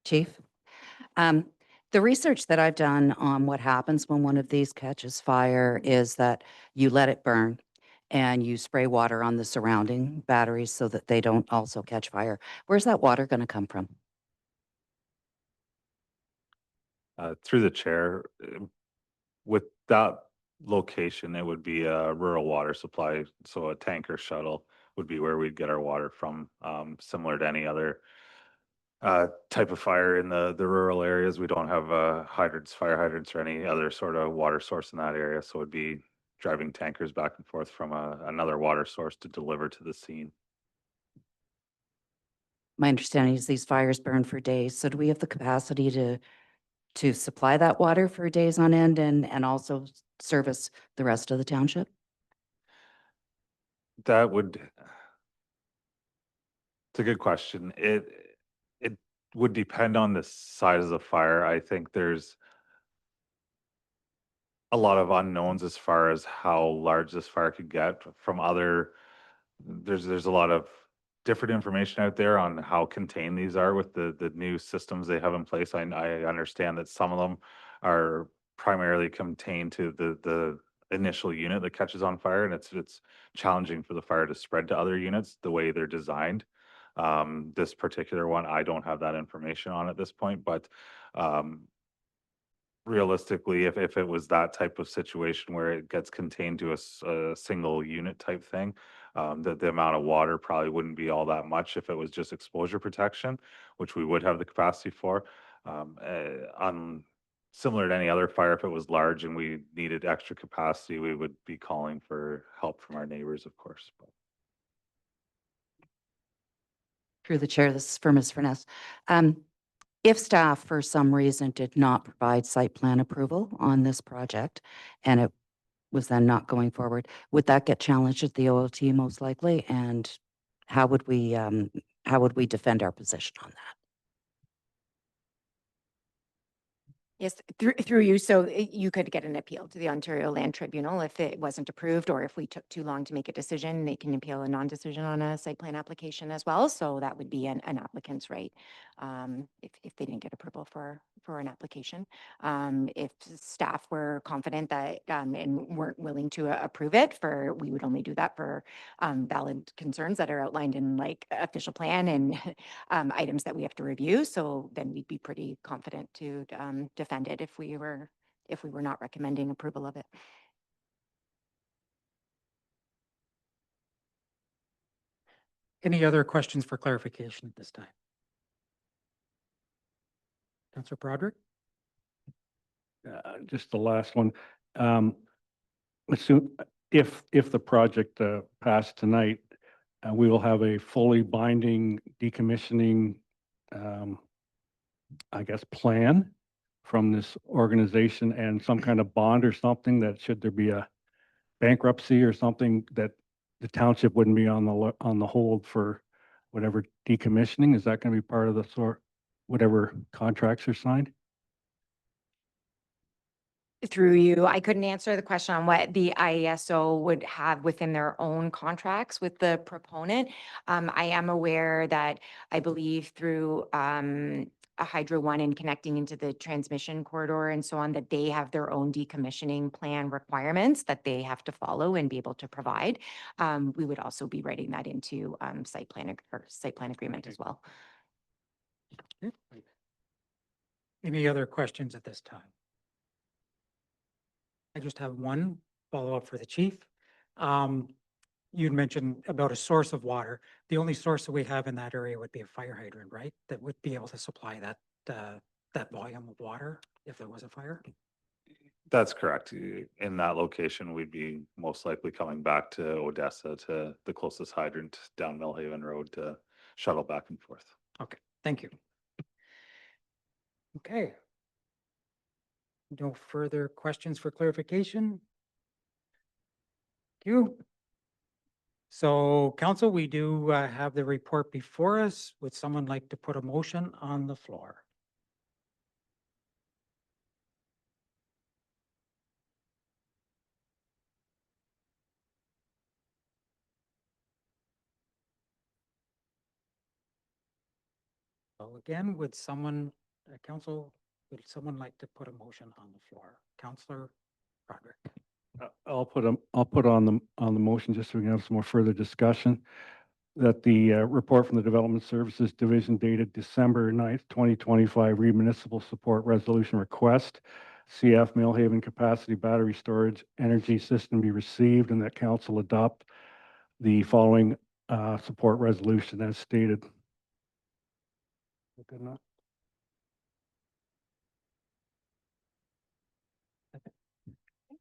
[SPEAKER 4] Chief? The research that I've done on what happens when one of these catches fire is that you let it burn and you spray water on the surrounding batteries so that they don't also catch fire. Where's that water going to come from?
[SPEAKER 13] Through the chair, with that location, it would be a rural water supply. So a tanker shuttle would be where we'd get our water from, similar to any other type of fire in the rural areas. We don't have fire hydrants or any other sort of water source in that area. So it'd be driving tankers back and forth from another water source to deliver to the scene.
[SPEAKER 4] My understanding is these fires burn for days. So do we have the capacity to supply that water for days on end and also service the rest of the township?
[SPEAKER 13] That would, it's a good question. It would depend on the size of the fire. I think there's a lot of unknowns as far as how large this fire could get from other, there's a lot of different information out there on how contained these are with the new systems they have in place. I understand that some of them are primarily contained to the initial unit that catches on fire, and it's challenging for the fire to spread to other units the way they're designed. This particular one, I don't have that information on at this point, but realistically, if it was that type of situation where it gets contained to a single unit type thing, the amount of water probably wouldn't be all that much if it was just exposure protection, which we would have the capacity for. Similar to any other fire, if it was large and we needed extra capacity, we would be calling for help from our neighbors, of course.
[SPEAKER 4] Through the chair, this is for Ms. Furness. If staff for some reason did not provide site plan approval on this project and it was then not going forward, would that get challenged at the OLT most likely? And how would we defend our position on that?
[SPEAKER 11] Yes, through you. So you could get an appeal to the Ontario Land Tribunal if it wasn't approved, or if we took too long to make a decision, they can appeal a non-decision on a site plan application as well. So that would be an applicant's right, if they didn't get approval for an application. If staff were confident that and weren't willing to approve it, we would only do that for valid concerns that are outlined in like official plan and items that we have to review. So then we'd be pretty confident to defend it if we were not recommending approval of it.
[SPEAKER 1] Any other questions for clarification at this time? Councillor Broderick?
[SPEAKER 10] Just the last one. Assume if the project passed tonight, we will have a fully binding decommissioning, I guess, plan from this organization and some kind of bond or something that should there be a bankruptcy or something that the township wouldn't be on the hold for whatever decommissioning. Is that going to be part of the whatever contracts are signed?
[SPEAKER 11] Through you, I couldn't answer the question on what the IESO would have within their own contracts with the proponent. I am aware that I believe through a Hydro One and connecting into the transmission corridor and so on, that they have their own decommissioning plan requirements that they have to follow and be able to provide. We would also be writing that into site plan agreement as well.
[SPEAKER 1] Any other questions at this time? I just have one follow-up for the chief. You'd mentioned about a source of water. The only source that we have in that area would be a fire hydrant, right? That would be able to supply that volume of water if there was a fire?
[SPEAKER 13] That's correct. In that location, we'd be most likely coming back to Odessa to the closest hydrant down Millhaven Road to shuttle back and forth.
[SPEAKER 1] Okay, thank you. Okay. No further questions for clarification? Thank you. So council, we do have the report before us. Would someone like to put a motion on the floor? So again, would someone like to put a motion on the floor? Councillor Broderick.
[SPEAKER 10] I'll put on the motion just so we can have some more further discussion, that the report from the Development Services Division dated December 9th, 2025, municipal support resolution request, CF Millhaven Capacity Battery Storage Energy System be received, and that council adopt the following support resolution as stated. Good enough?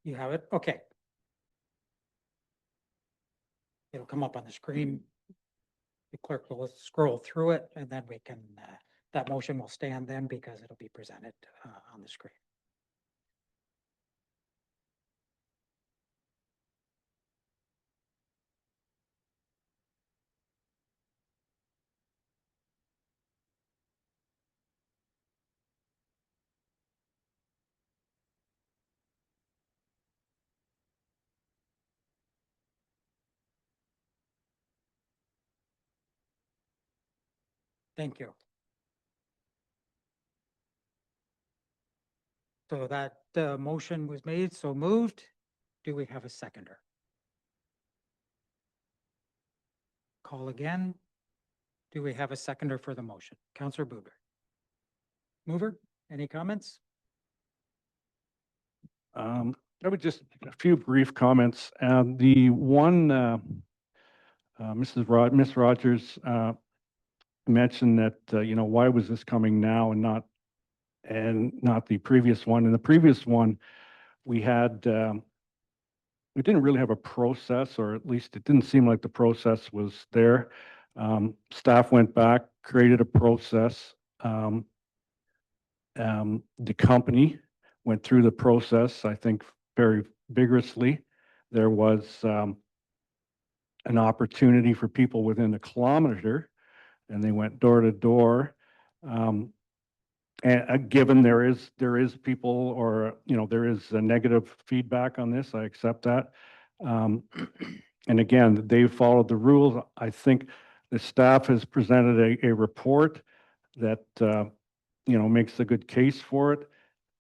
[SPEAKER 1] You have it? Okay. It'll come up on the screen. The clerk will scroll through it and then we can, that motion will stand then because it'll be presented on the screen. Thank you. So that motion was made, so moved. Do we have a seconder? Call again. Do we have a seconder for the motion? Councillor Buber. Mover, any comments?
[SPEAKER 10] I would just a few brief comments. The one, Miss Rogers mentioned that why was this coming now and not the previous one? In the previous one, we didn't really have a process, or at least it didn't seem like the process was there. Staff went back, created a process, The company went through the process, I think, very vigorously. There was an opportunity for people within a kilometer, and they went door to door. And given there is people, or, you know, there is a negative feedback on this, I accept that. And again, they followed the rules. I think the staff has presented a report that, you know, makes a good case for it.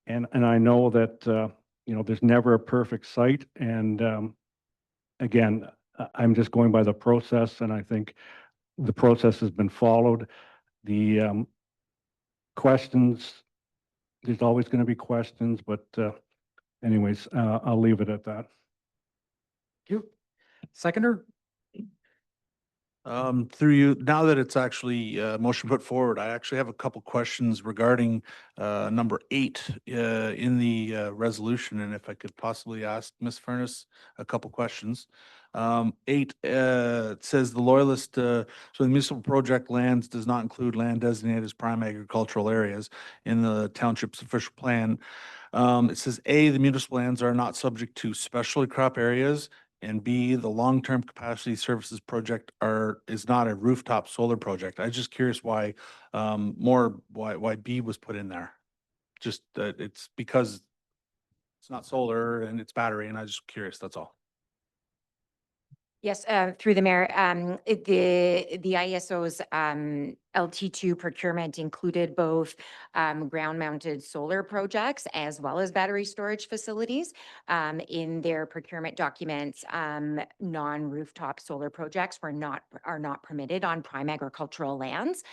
[SPEAKER 10] And I know that, you know, there's never a perfect site. And again, I'm just going by the process, and I think the process has been followed. The questions, there's always going to be questions, but anyways, I'll leave it at that.
[SPEAKER 1] Thank you. Seconder?
[SPEAKER 14] Through you, now that it's actually motion put forward, I actually have a couple questions regarding number 8 in the resolution, and if I could possibly ask Ms. Furness a couple questions. 8 it says the loyalist, so the municipal project lands does not include land designated as prime agricultural areas in the township's official plan. It says A, the municipal lands are not subject to specialty crop areas, and B, the long-term capacity services project is not a rooftop solar project. I was just curious why why B was put in there. Just it's because it's not solar and it's battery, and I was just curious, that's all.
[SPEAKER 11] Yes, through the mayor, the ISO's LT2 procurement included both ground-mounted solar projects as well as battery storage facilities. In their procurement documents, non-rooftop solar projects are not permitted on prime agricultural lands,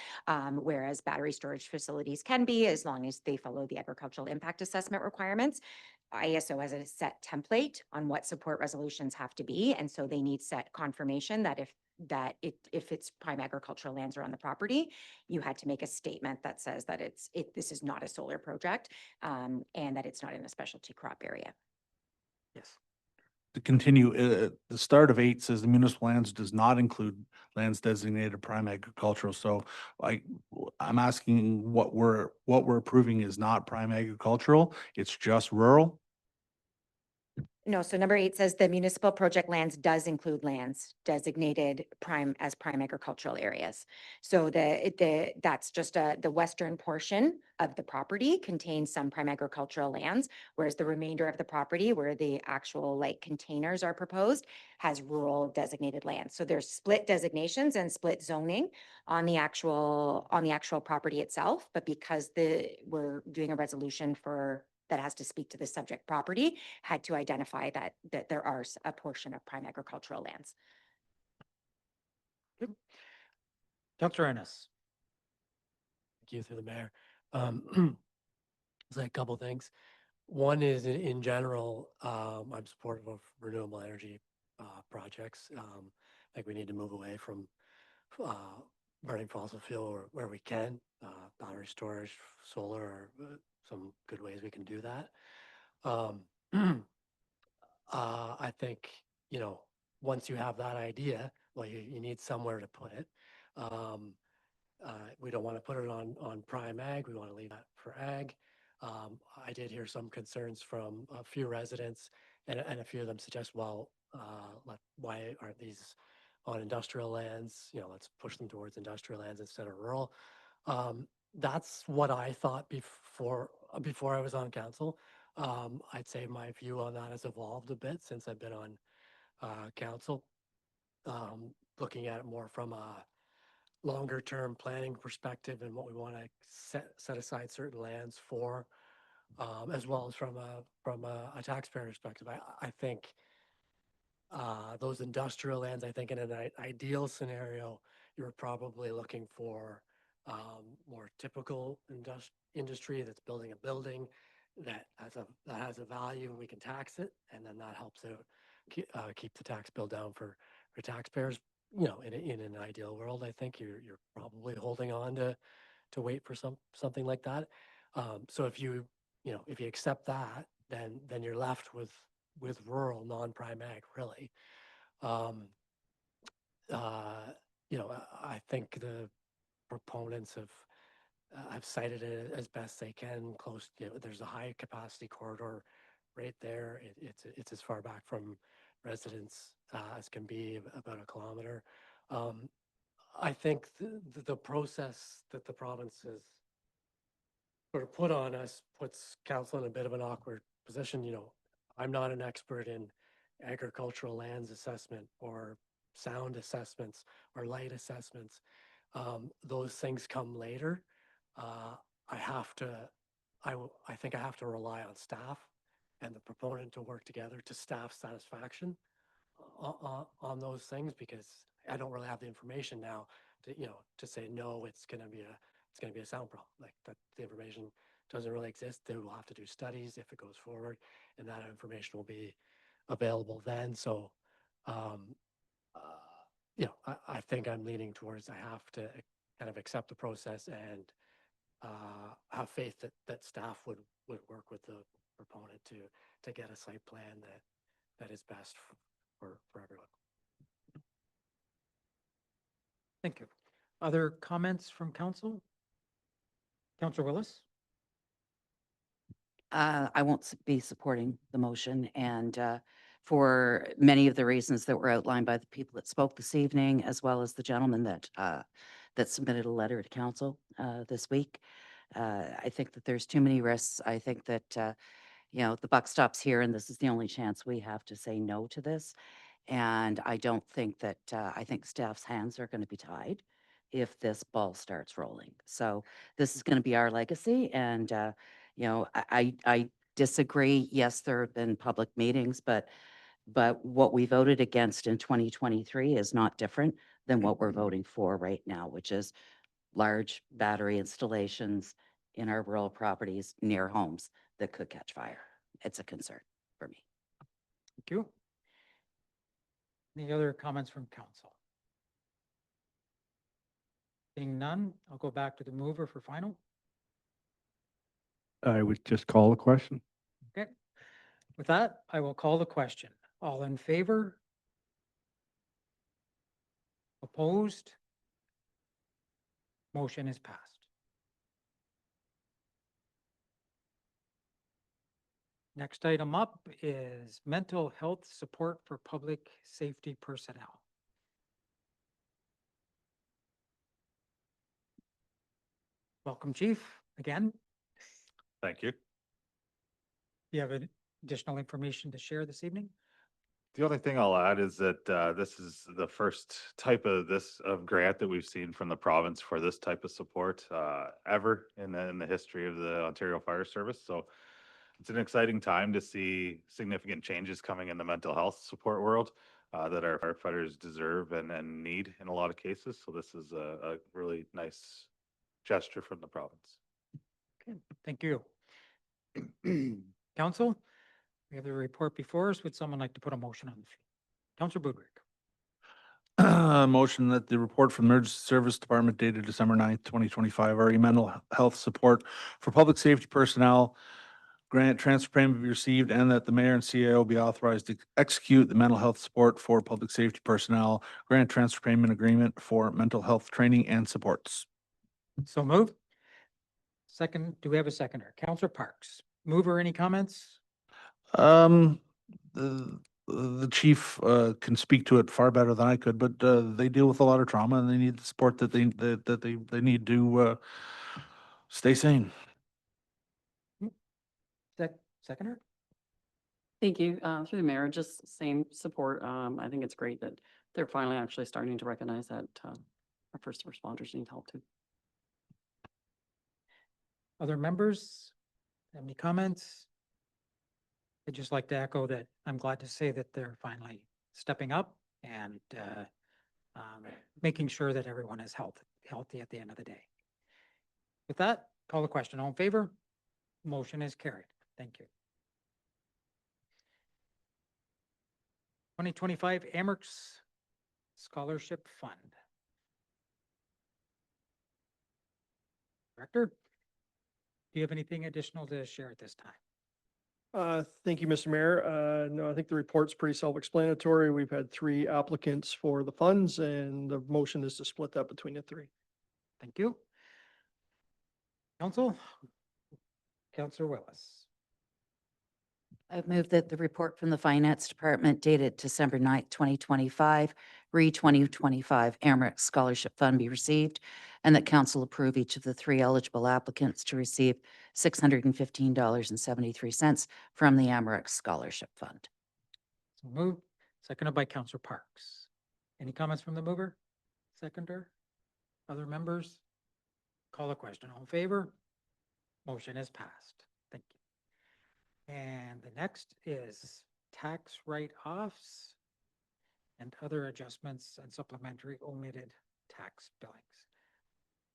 [SPEAKER 11] whereas battery storage facilities can be, as long as they follow the agricultural impact assessment requirements. ISO has a set template on what support resolutions have to be, and so they need set confirmation that if it's prime agricultural lands are on the property, you had to make a statement that says that this is not a solar project, and that it's not in a specialty crop area.
[SPEAKER 1] Yes.
[SPEAKER 14] To continue, the start of 8 says the municipal lands does not include lands designated prime agricultural. So I'm asking what we're approving is not prime agricultural, it's just rural.
[SPEAKER 11] No, so number 8 says the municipal project lands does include lands designated prime agricultural areas. So that's just the western portion of the property contains some prime agricultural lands, whereas the remainder of the property, where the actual containers are proposed, has rural designated lands. So there's split designations and split zoning on the actual property itself, but because we're doing a resolution that has to speak to the subject property, had to identify that there are a portion of prime agricultural lands.
[SPEAKER 1] Councillor Ennis.
[SPEAKER 12] Thank you, through the mayor. There's a couple things. One is in general, I'm supportive of renewable energy projects. I think we need to move away from burning fossil fuel where we can. Battery storage, solar are some good ways we can do that. I think, once you have that idea, well, you need somewhere to put it. We don't want to put it on prime ag. We want to leave that for ag. I did hear some concerns from a few residents, and a few of them suggest, well, why aren't these on industrial lands? Let's push them towards industrial lands instead of rural. That's what I thought before I was on council. I'd say my view on that has evolved a bit since I've been on council, looking at it more from a longer term planning perspective and what we want to set aside certain lands for, as well as from a taxpayer perspective. I think those industrial lands, I think in an ideal scenario, you're probably looking for more typical industry that's building a building that has a value, and we can tax it, and then that helps out keep the tax bill down for taxpayers. In an ideal world, I think you're probably holding on to wait for something like that. So if you accept that, then you're left with rural non-prime ag, really. I think the proponents I've cited it as best they can, close, there's a high capacity corridor right there. It's as far back from residents as can be, about a kilometer. I think the process that the province has sort of put on us puts council in a bit of an awkward position. I'm not an expert in agricultural lands assessment or sound assessments or light assessments. Those things come later. I think I have to rely on staff and the proponent to work together to staff satisfaction on those things, because I don't really have the information now to say, no, it's going to be a sound problem. Like, that the information doesn't really exist. They will have to do studies if it goes forward, and that information will be available then. So, I think I'm leaning towards I have to kind of accept the process and have faith that staff would work with the proponent to get a site plan that is best for everyone.
[SPEAKER 1] Thank you. Other comments from council? Councillor Willis?
[SPEAKER 4] I won't be supporting the motion, and for many of the reasons that were outlined by the people that spoke this evening, as well as the gentleman that submitted a letter to council this week. I think that there's too many risks. I think that the buck stops here, and this is the only chance we have to say no to this. And I don't think that I think staff's hands are going to be tied if this ball starts rolling. So this is going to be our legacy, and I disagree. Yes, there have been public meetings, but what we voted against in 2023 is not different than what we're voting for right now, which is large battery installations in our rural properties near homes that could catch fire. It's a concern for me.
[SPEAKER 1] Thank you. Any other comments from council? Seeing none, I'll go back to the mover for final.
[SPEAKER 10] I would just call the question.
[SPEAKER 1] Okay. With that, I will call the question. All in favor? Opposed? Motion is passed. Next item up is mental health support for public safety personnel. Welcome, Chief, again.
[SPEAKER 13] Thank you.
[SPEAKER 1] Do you have additional information to share this evening?
[SPEAKER 13] The only thing I'll add is that this is the first type of grant that we've seen from the province for this type of support ever in the history of the Ontario Fire Service. So it's an exciting time to see significant changes coming in the mental health support world that our firefighters deserve and need in a lot of cases. So this is a really nice gesture from the province.
[SPEAKER 1] Okay, thank you. Council, we have the report before us. Would someone like to put a motion on the floor? Councillor Budrick.
[SPEAKER 14] Motion that the report from the Emergency Service Department dated December 9th, 2025, RE mental health support for public safety personnel grant transfer payment be received, and that the mayor and CAO be authorized to execute the mental health support for public safety personnel grant transfer payment agreement for mental health training and supports.
[SPEAKER 1] So moved. Second, do we have a seconder? Councillor Parks. Mover, any comments?
[SPEAKER 14] The chief can speak to it far better than I could, but they deal with a lot of trauma, and they need the support that they need to stay sane.
[SPEAKER 1] Seconder?
[SPEAKER 15] Thank you. Through the mayor, just same support. I think it's great that they're finally actually starting to recognize that our first responders need help too.
[SPEAKER 1] Other members? Any comments? I'd just like to echo that I'm glad to say that they're finally stepping up and making sure that everyone is healthy at the end of the day. With that, call the question. All in favor? Motion is carried. Thank you. 2025 Amherst Scholarship Fund. Director, do you have anything additional to share at this time?
[SPEAKER 16] Thank you, Mr. Mayor. No, I think the report's pretty self-explanatory. We've had 3 applicants for the funds, and the motion is to split that between the 3.
[SPEAKER 1] Thank you. Council? Councillor Willis.
[SPEAKER 4] I've moved that the report from the Finance Department dated December 9th, 2025, re 2025 Amherst Scholarship Fund be received, and that council approve each of the three eligible applicants to receive $615.73 from the Amherst Scholarship Fund.
[SPEAKER 1] So moved, seconded by Councillor Parks. Any comments from the mover? Seconder? Other members? Call a question. All in favor? Motion is passed. Thank you. And the next is tax write-offs and other adjustments and supplementary omitted tax billings.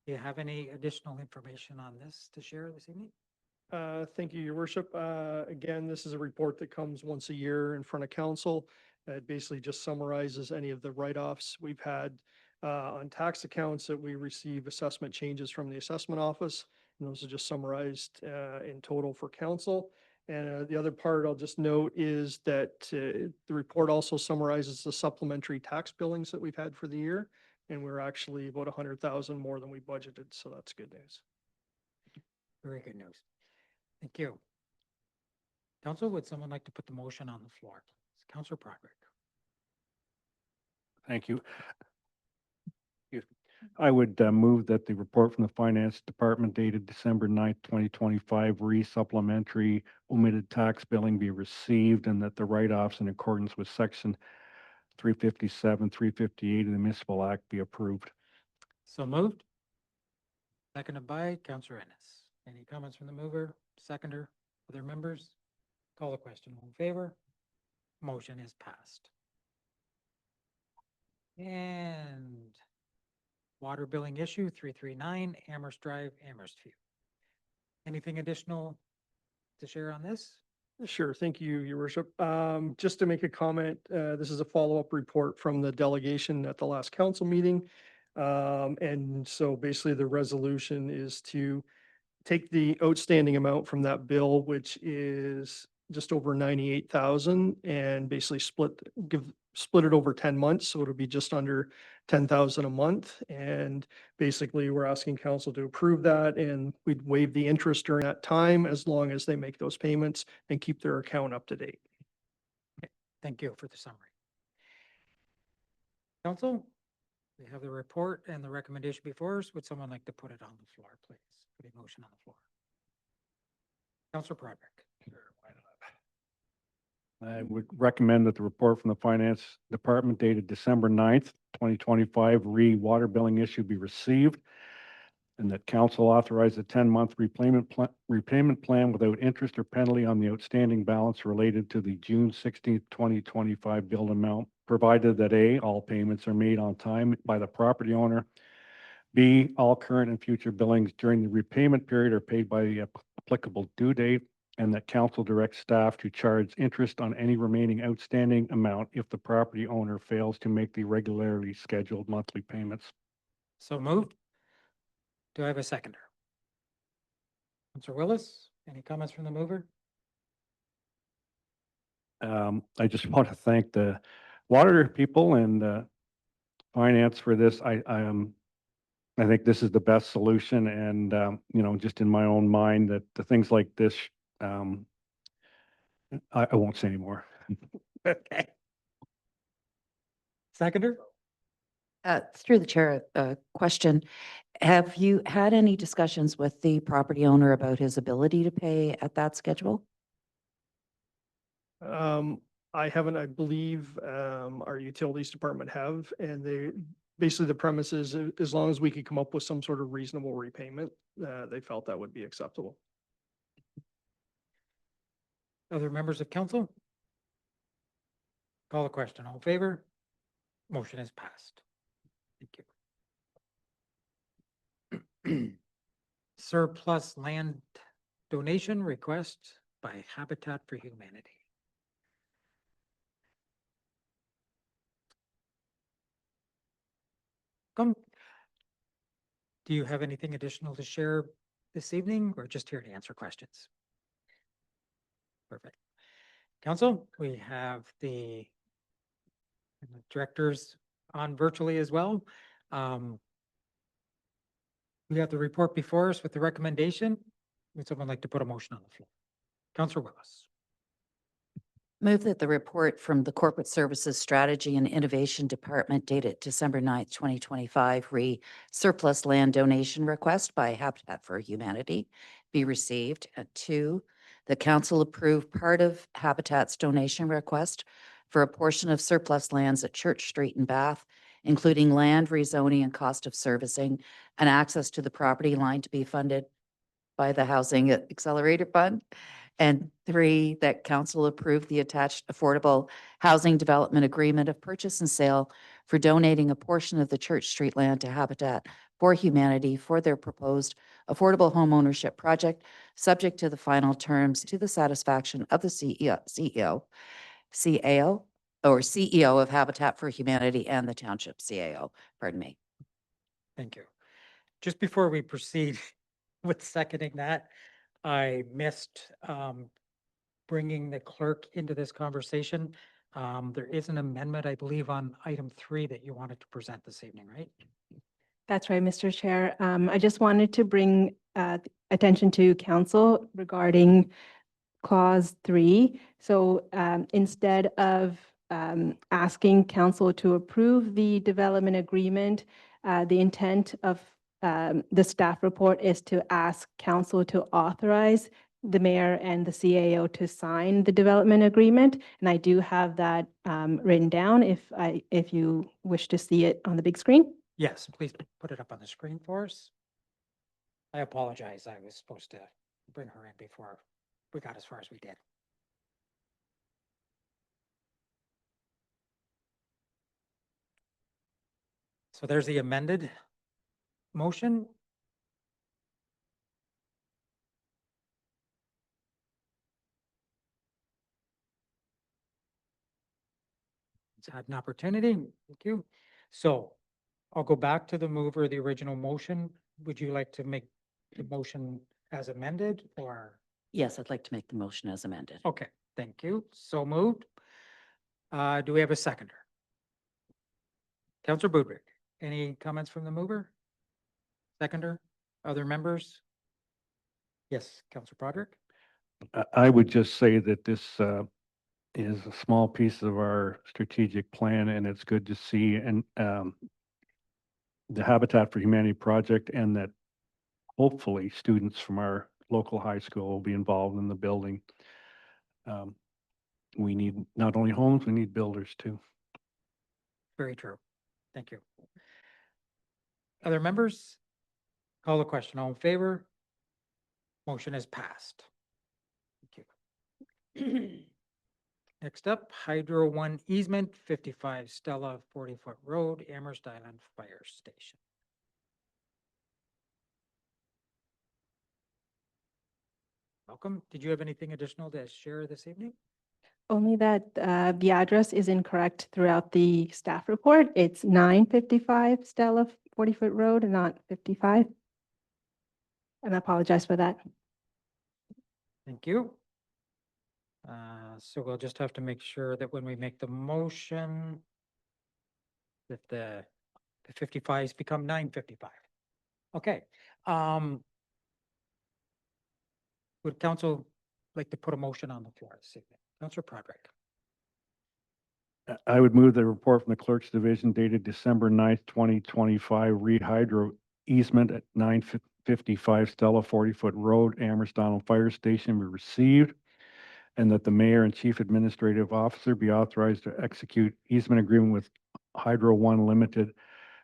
[SPEAKER 1] Do you have any additional information on this to share this evening?
[SPEAKER 16] Thank you, Your Worship. Again, this is a report that comes once a year in front of council. It basically just summarizes any of the write-offs we've had on tax accounts that we receive assessment changes from the assessment office. And those are just summarized in total for council. And the other part I'll just note is that the report also summarizes the supplementary tax billings that we've had for the year. And we're actually about 100,000 more than we budgeted, so that's good news.
[SPEAKER 1] Very good news. Thank you. Council, would someone like to put the motion on the floor, please? Councillor Broderick.
[SPEAKER 10] Thank you. I would move that the report from the Finance Department dated December 9th, 2025, re-supplementary omitted tax billing be received, and that the write-offs in accordance with Section 357, 358 of the Municipal Act be approved.
[SPEAKER 1] So moved. Seconded by Councillor Ennis. Any comments from the mover, seconder, other members? Call the question. All in favor? Motion is passed. And water billing issue 339 Amherst Drive, Amherst View. Anything additional to share on this?
[SPEAKER 16] Sure. Thank you, Your Worship. Just to make a comment, this is a follow-up report from the delegation at the last council meeting. And so basically the resolution is to take the outstanding amount from that bill, which is just over 98,000, and basically split it over 10 months. So it'll be just under 10,000 a month. And basically we're asking council to approve that, and we'd waive the interest during that time as long as they make those payments and keep their account up to date.
[SPEAKER 1] Thank you for the summary. Council, we have the report and the recommendation before us. Would someone like to put it on the floor, please? Put a motion on the floor. Councillor Broderick.
[SPEAKER 10] I would recommend that the report from the Finance Department dated December 9th, 2025, water billing issue be received, and that council authorize a 10-month repayment plan without interest or penalty on the outstanding balance related to the June 16th, 2025 bill amount, provided that A, all payments are made on time by the property owner, B, all current and future billings during the repayment period are paid by the applicable due date, and that council directs staff to charge interest on any remaining outstanding amount if the property owner fails to make the regularly scheduled monthly payments.
[SPEAKER 1] So moved. Do I have a seconder? Councillor Willis, any comments from the mover?
[SPEAKER 10] I just want to thank the water people and finance for this. I think this is the best solution, and you know, just in my own mind, that the things like this, I won't say anymore.
[SPEAKER 1] Okay. Seconder?
[SPEAKER 4] Through the chair, a question. Have you had any discussions with the property owner about his ability to pay at that schedule?
[SPEAKER 16] I haven't, I believe, our utilities department have, and they, basically the premise is as long as we could come up with some sort of reasonable repayment, they felt that would be acceptable.
[SPEAKER 1] Other members of council? Call the question. All in favor? Motion is passed. Thank you. Surplus land donation request by Habitat for Humanity. Come. Do you have anything additional to share this evening, or just here to answer questions? Perfect. Council, we have the directors on virtually as well. We have the report before us with the recommendation. Would someone like to put a motion on the floor? Counselor Willis.
[SPEAKER 4] Move that the report from the Corporate Services Strategy and Innovation Department dated December 9th, 2025, surplus land donation request by Habitat for Humanity be received. And 2, the council approve part of Habitat's donation request for a portion of surplus lands at Church Street in Bath, including land rezoning and cost of servicing and access to the property line to be funded by the Housing Accelerator Fund. And 3, that council approve the attached affordable housing development agreement of purchase and sale for donating a portion of the Church Street land to Habitat for Humanity for their proposed affordable home ownership project, subject to the final terms to the satisfaction of the CEO of Habitat for Humanity and the township CAO, pardon me.
[SPEAKER 1] Thank you. Just before we proceed with seconding that, I missed bringing the clerk into this conversation. There is an amendment, I believe, on item 3 that you wanted to present this evening, right?
[SPEAKER 7] That's right, Mr. Chair. I just wanted to bring attention to council regarding clause 3. So instead of asking council to approve the development agreement, the intent of the staff report is to ask council to authorize the mayor and the CAO to sign the development agreement. And I do have that written down if you wish to see it on the big screen.
[SPEAKER 1] Yes, please put it up on the screen for us. I apologize. I was supposed to bring her in before we got as far as we did. So there's the amended motion. It's had an opportunity. Thank you. So I'll go back to the mover, the original motion. Would you like to make the motion as amended or?
[SPEAKER 4] Yes, I'd like to make the motion as amended.
[SPEAKER 1] Okay, thank you. So moved. Do we have a seconder? Councillor Budrick, any comments from the mover? Seconder, other members? Yes, Councillor Broderick?
[SPEAKER 10] I would just say that this is a small piece of our strategic plan, and it's good to see and the Habitat for Humanity project, and that hopefully students from our local high school will be involved in the building. We need not only homes, we need builders too.
[SPEAKER 1] Very true. Thank you. Other members? Call the question. All in favor? Motion is passed. Thank you. Next up, Hydro 1 easement, 55 Stella 40-foot road, Amherst Island Fire Station. Welcome. Did you have anything additional to share this evening?
[SPEAKER 7] Only that the address is incorrect throughout the staff report. It's 955 Stella 40-foot road and not 55. And I apologize for that.
[SPEAKER 1] Thank you. So we'll just have to make sure that when we make the motion that the 55s become 955. Okay. Would council like to put a motion on the floor this evening? Councillor Broderick.
[SPEAKER 10] I would move the report from the Clerk's Division dated December 9th, 2025, rehydro easement at 955 Stella 40-foot road, Amherst Island Fire Station be received, and that the mayor and chief administrative officer be authorized to execute easement agreement with Hydro 1 Limited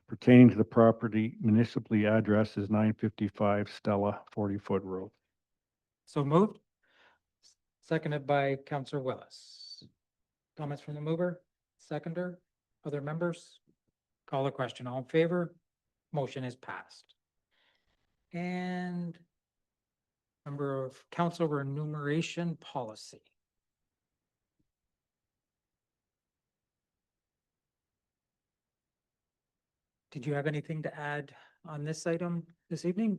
[SPEAKER 10] pertaining to the property municipally addressed as 955 Stella 40-foot road.
[SPEAKER 1] So moved. Seconded by Councillor Willis. Comments from the mover? Seconder? Other members? Call the question. All in favor? Motion is passed. And member of council remuneration policy. Did you have anything to add on this item this evening?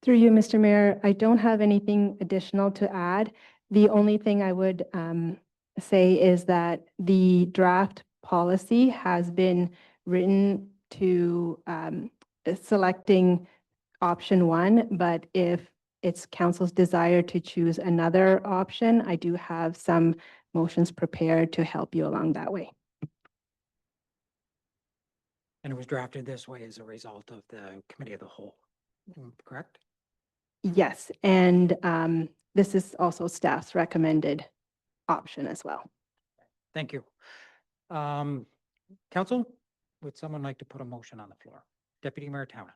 [SPEAKER 7] Through you, Mr. Mayor, I don't have anything additional to add. The only thing I would say is that the draft policy has been written to selecting option one, but if it's council's desire to choose another option, I do have some motions prepared to help you along that way.
[SPEAKER 1] And it was drafted this way as a result of the committee of the whole, correct?
[SPEAKER 7] Yes, and this is also staff's recommended option as well.
[SPEAKER 1] Thank you. Council, would someone like to put a motion on the floor? Deputy Mayor Town.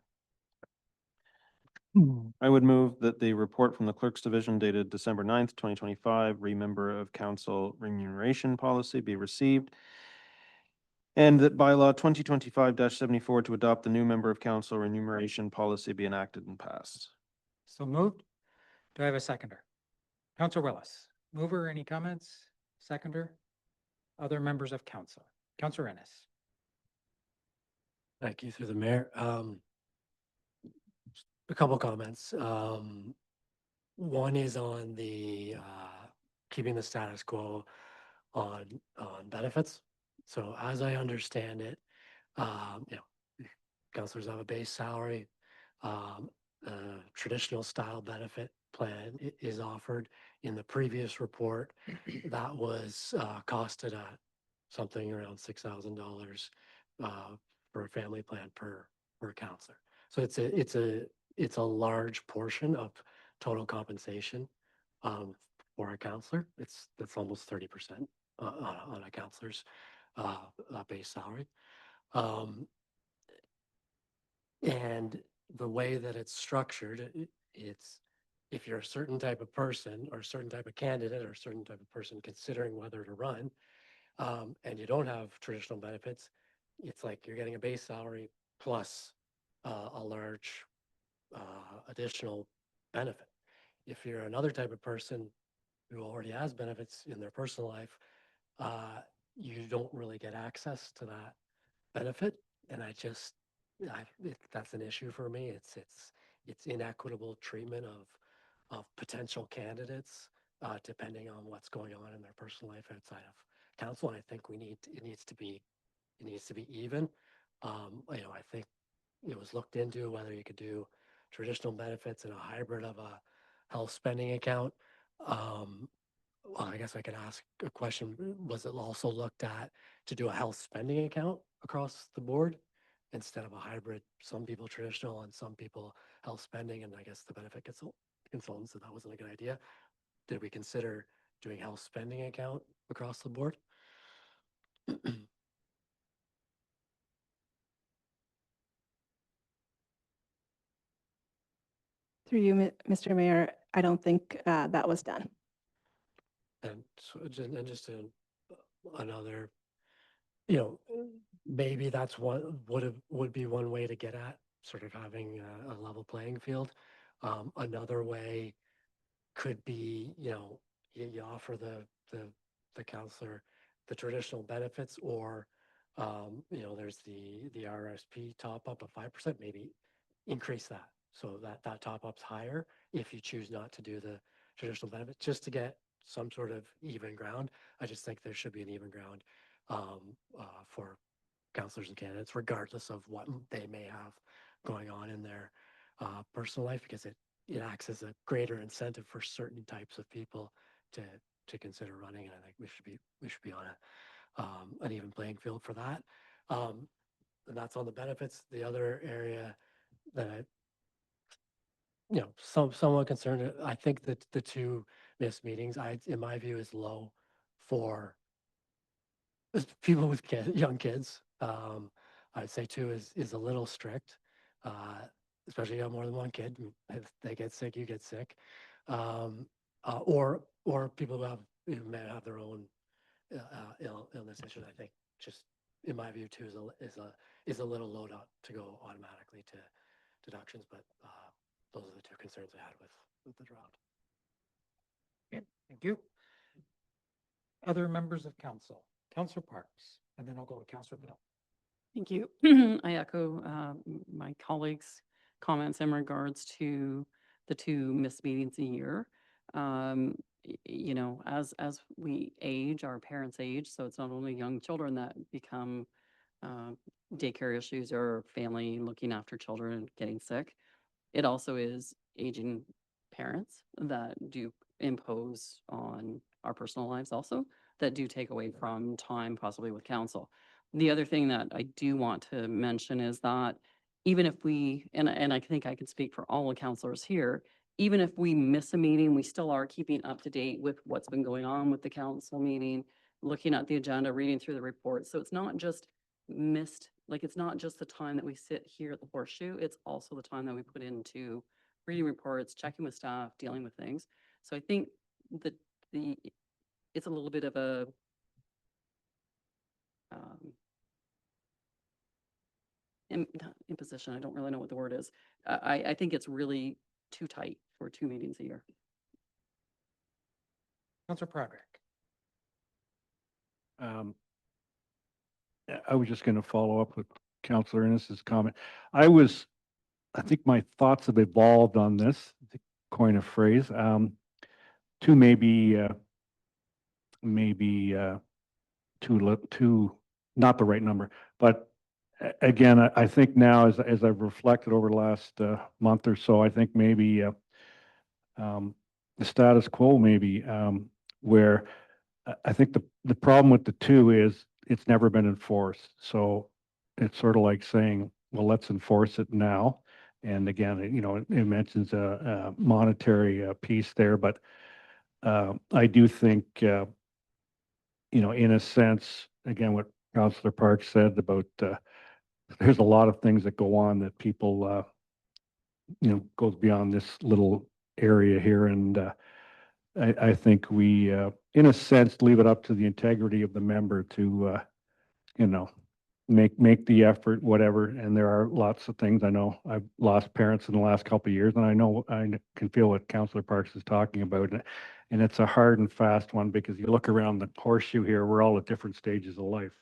[SPEAKER 17] I would move that the report from the Clerk's Division dated December 9th, 2025, re-member of council remuneration policy be received. And that bylaw 2025-74 to adopt the new member of council remuneration policy be enacted and passed.
[SPEAKER 1] So moved. Do I have a seconder? Councilor Willis, mover, any comments? Seconder? Other members of council? Councilor Ennis.
[SPEAKER 12] Thank you through the mayor. A couple comments. One is on the keeping the status quo on benefits. So as I understand it, councilors have a base salary. Traditional style benefit plan is offered. In the previous report, that was costed at something around $6,000 for a family plan per counselor. So it's a large portion of total compensation for a counselor. That's almost 30% on a counselor's base salary. And the way that it's structured, it's if you're a certain type of person or a certain type of candidate or a certain type of person considering whether to run, and you don't have traditional benefits, it's like you're getting a base salary plus a large additional benefit. If you're another type of person who already has benefits in their personal life, you don't really get access to that benefit. And that's an issue for me. It's inequitable treatment of potential candidates depending on what's going on in their personal life outside of council. And I think it needs to be even. I think it was looked into whether you could do traditional benefits and a hybrid of a health spending account. Well, I guess I could ask a question. Was it also looked at to do a health spending account across the board instead of a hybrid? Some people traditional and some people health spending, and I guess the benefit consultant said that wasn't a good idea. Did we consider doing health spending account across the board?
[SPEAKER 7] Through you, Mr. Mayor, I don't think that was done.
[SPEAKER 12] And so, just another, maybe that's would be one way to get at sort of having a level playing field. Another way could be, you offer the counselor the traditional benefits, or there's the RSP top up of 5%, maybe increase that so that top up's higher if you choose not to do the traditional benefits, just to get some sort of even ground. I just think there should be an even ground for counselors and candidates, regardless of what they may have going on in their personal life, because it acts as a greater incentive for certain types of people to consider running. And I think we should be on an even playing field for that. And that's on the benefits. The other area that I somewhat concerned, I think that the 2 missed meetings, in my view, is low for people with young kids. I'd say 2 is a little strict, especially if you have more than one kid. If they get sick, you get sick, or people who may have their own illness issues. I think just in my view 2 is a little low to go automatically to deductions, but those are the 2 concerns I had with the draft.
[SPEAKER 1] Okay, thank you. Other members of council, Councilor Parks, and then I'll go to Councilor Bill.
[SPEAKER 15] Thank you. I echo my colleagues' comments in regards to the 2 missed meetings a year. As we age, our parents age, so it's not only young children that become daycare issues or family looking after children and getting sick. It also is aging parents that do impose on our personal lives also, that do take away from time possibly with council. The other thing that I do want to mention is that even if we, and I think I can speak for all the councilors here, even if we miss a meeting, we still are keeping up to date with what's been going on with the council meeting, looking at the agenda, reading through the report. So it's not just missed, like it's not just the time that we sit here at the horseshoe, it's also the time that we put into reading reports, checking with staff, dealing with things. So I think that it's a little bit of a not imposition, I don't really know what the word is. I think it's really too tight for 2 meetings a year.
[SPEAKER 1] Councillor Broderick.
[SPEAKER 10] I was just going to follow up with Councillor Innes's comment. I think my thoughts have evolved on this, to coin a phrase, to maybe too, not the right number, but again, I think now as I've reflected over the last month or so, I think maybe the status quo maybe, where I think the problem with the 2 is it's never been enforced. So it's sort of like saying, well, let's enforce it now. And again, it mentions a monetary piece there, but I do think, in a sense, again, what Councillor Parks said about there's a lot of things that go on that people, goes beyond this little area here. And I think we, in a sense, leave it up to the integrity of the member to, make the effort, whatever. And there are lots of things. I know I've lost parents in the last couple of years, and I know I can feel what Councillor Parks is talking about. And it's a hard and fast one, because you look around the horseshoe here, we're all at different stages of life.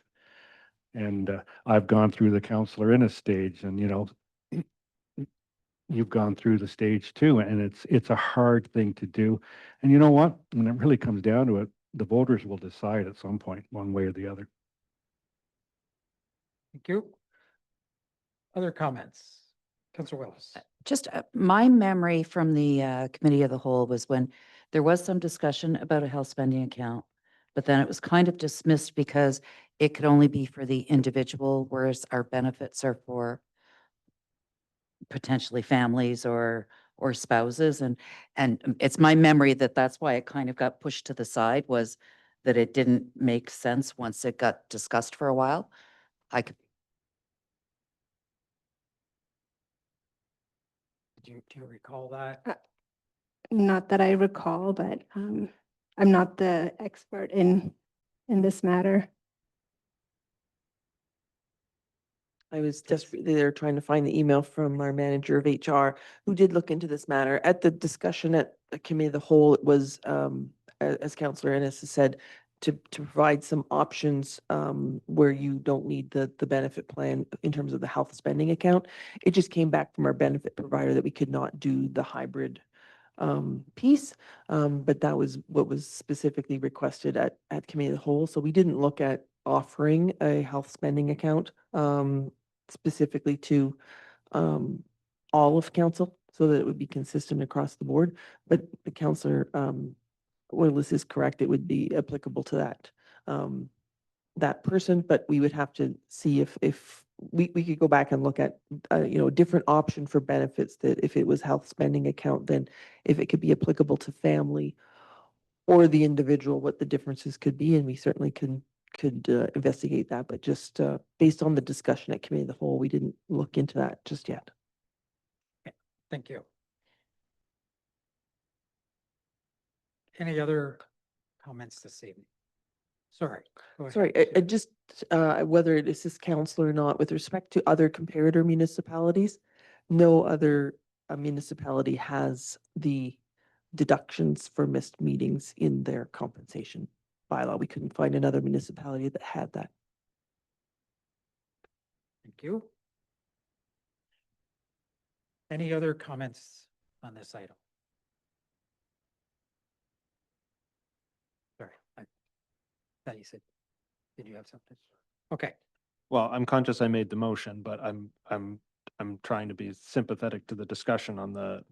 [SPEAKER 10] And I've gone through the Councillor Innes stage, and you've gone through the stage too, and it's a hard thing to do. And you know what? When it really comes down to it, the voters will decide at some point, one way or the other.
[SPEAKER 1] Thank you. Other comments? Councillor Willis.
[SPEAKER 4] Just my memory from the committee of the whole was when there was some discussion about a health spending account, but then it was kind of dismissed because it could only be for the individual, whereas our benefits are for potentially families or spouses. And it's my memory that that's why it kind of got pushed to the side, was that it didn't make sense once it got discussed for a while.
[SPEAKER 1] Do you recall that?
[SPEAKER 7] Not that I recall, but I'm not the expert in this matter.
[SPEAKER 18] I was just there trying to find the email from our manager of HR who did look into this matter. At the discussion at the committee of the whole, it was, as Councillor Innes has said, to provide some options where you don't need the benefit plan in terms of the health spending account. It just came back from our benefit provider that we could not do the hybrid piece, but that was what was specifically requested at committee of the whole. So we didn't look at offering a health spending account specifically to all of council, so that it would be consistent across the board. But the Councillor Willis is correct; it would be applicable to that person. But we would have to see if we could go back and look at a different option for benefits, that if it was health spending account, then if it could be applicable to family or the individual, what the differences could be, and we certainly could investigate that. But just based on the discussion at committee of the whole, we didn't look into that just yet.
[SPEAKER 1] Okay, thank you. Any other comments this evening? Sorry. Go ahead.
[SPEAKER 18] Sorry, I just whether it is this council or not, with respect to other comparator municipalities, no other municipality has the deductions for missed meetings in their compensation bylaw. We couldn't find another municipality that had that.
[SPEAKER 1] Thank you. Any other comments on this item? Sorry, I thought you said, did you have something? Okay.
[SPEAKER 17] Well, I'm conscious I made the motion, but I'm trying to be sympathetic to the discussion on the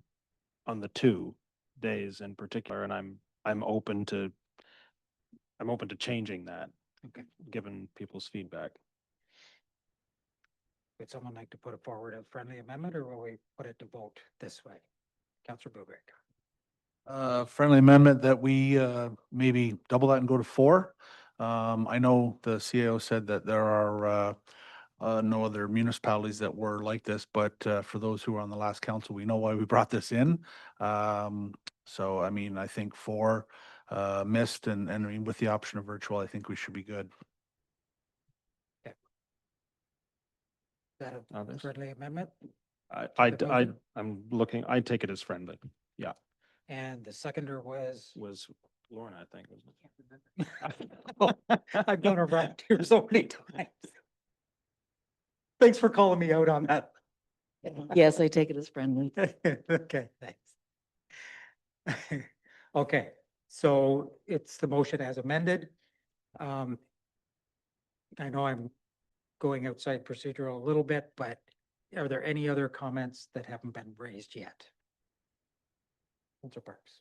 [SPEAKER 17] 2 days in particular, and I'm open to changing that,
[SPEAKER 1] Okay.
[SPEAKER 17] given people's feedback.
[SPEAKER 1] Would someone like to put it forward a friendly amendment, or will we put it to vote this way? Councillor Bubrick.
[SPEAKER 14] Friendly amendment that we maybe double that and go to 4. I know the CAO said that there are no other municipalities that were like this, but for those who were on the last council, we know why we brought this in. So, I mean, I think 4 missed, and I mean, with the option of virtual, I think we should be good.
[SPEAKER 1] Is that a
[SPEAKER 17] Others?
[SPEAKER 1] friendly amendment?
[SPEAKER 17] I'm looking, I take it as friendly. Yeah.
[SPEAKER 1] And the seconder was?
[SPEAKER 17] Was Lorna, I think, wasn't it?
[SPEAKER 1] I've done around here so many times. Thanks for calling me out on that.
[SPEAKER 4] Yes, I take it as friendly.
[SPEAKER 1] Okay, thanks. Okay, so it's the motion as amended. I know I'm going outside procedural a little bit, but are there any other comments that haven't been raised yet? Councilor Parks.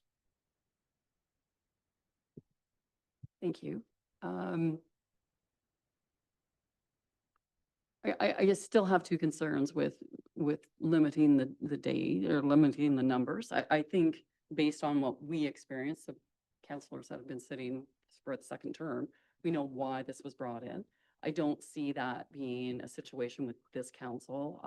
[SPEAKER 15] Thank you. I just still have 2 concerns with limiting the date or limiting the numbers. I think based on what we experienced, the councillors that have been sitting for the 2nd term, we know why this was brought in. I don't see that being a situation with this council.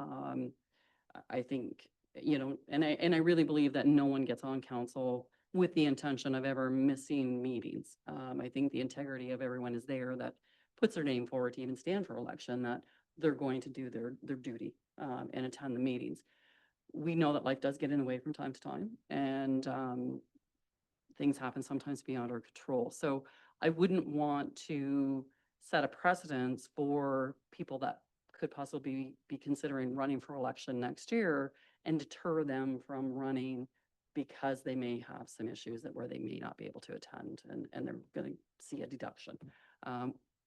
[SPEAKER 15] I think, you know, and I really believe that no one gets on council with the intention of ever missing meetings. I think the integrity of everyone is there that puts their name forward to even stand for election, that they're going to do their duty and attend the meetings. We know that life does get in the way from time to time, and things happen sometimes beyond our control. So I wouldn't want to set a precedence for people that could possibly be considering running for election next year and deter them from running because they may have some issues that where they may not be able to attend and they're going to see a deduction.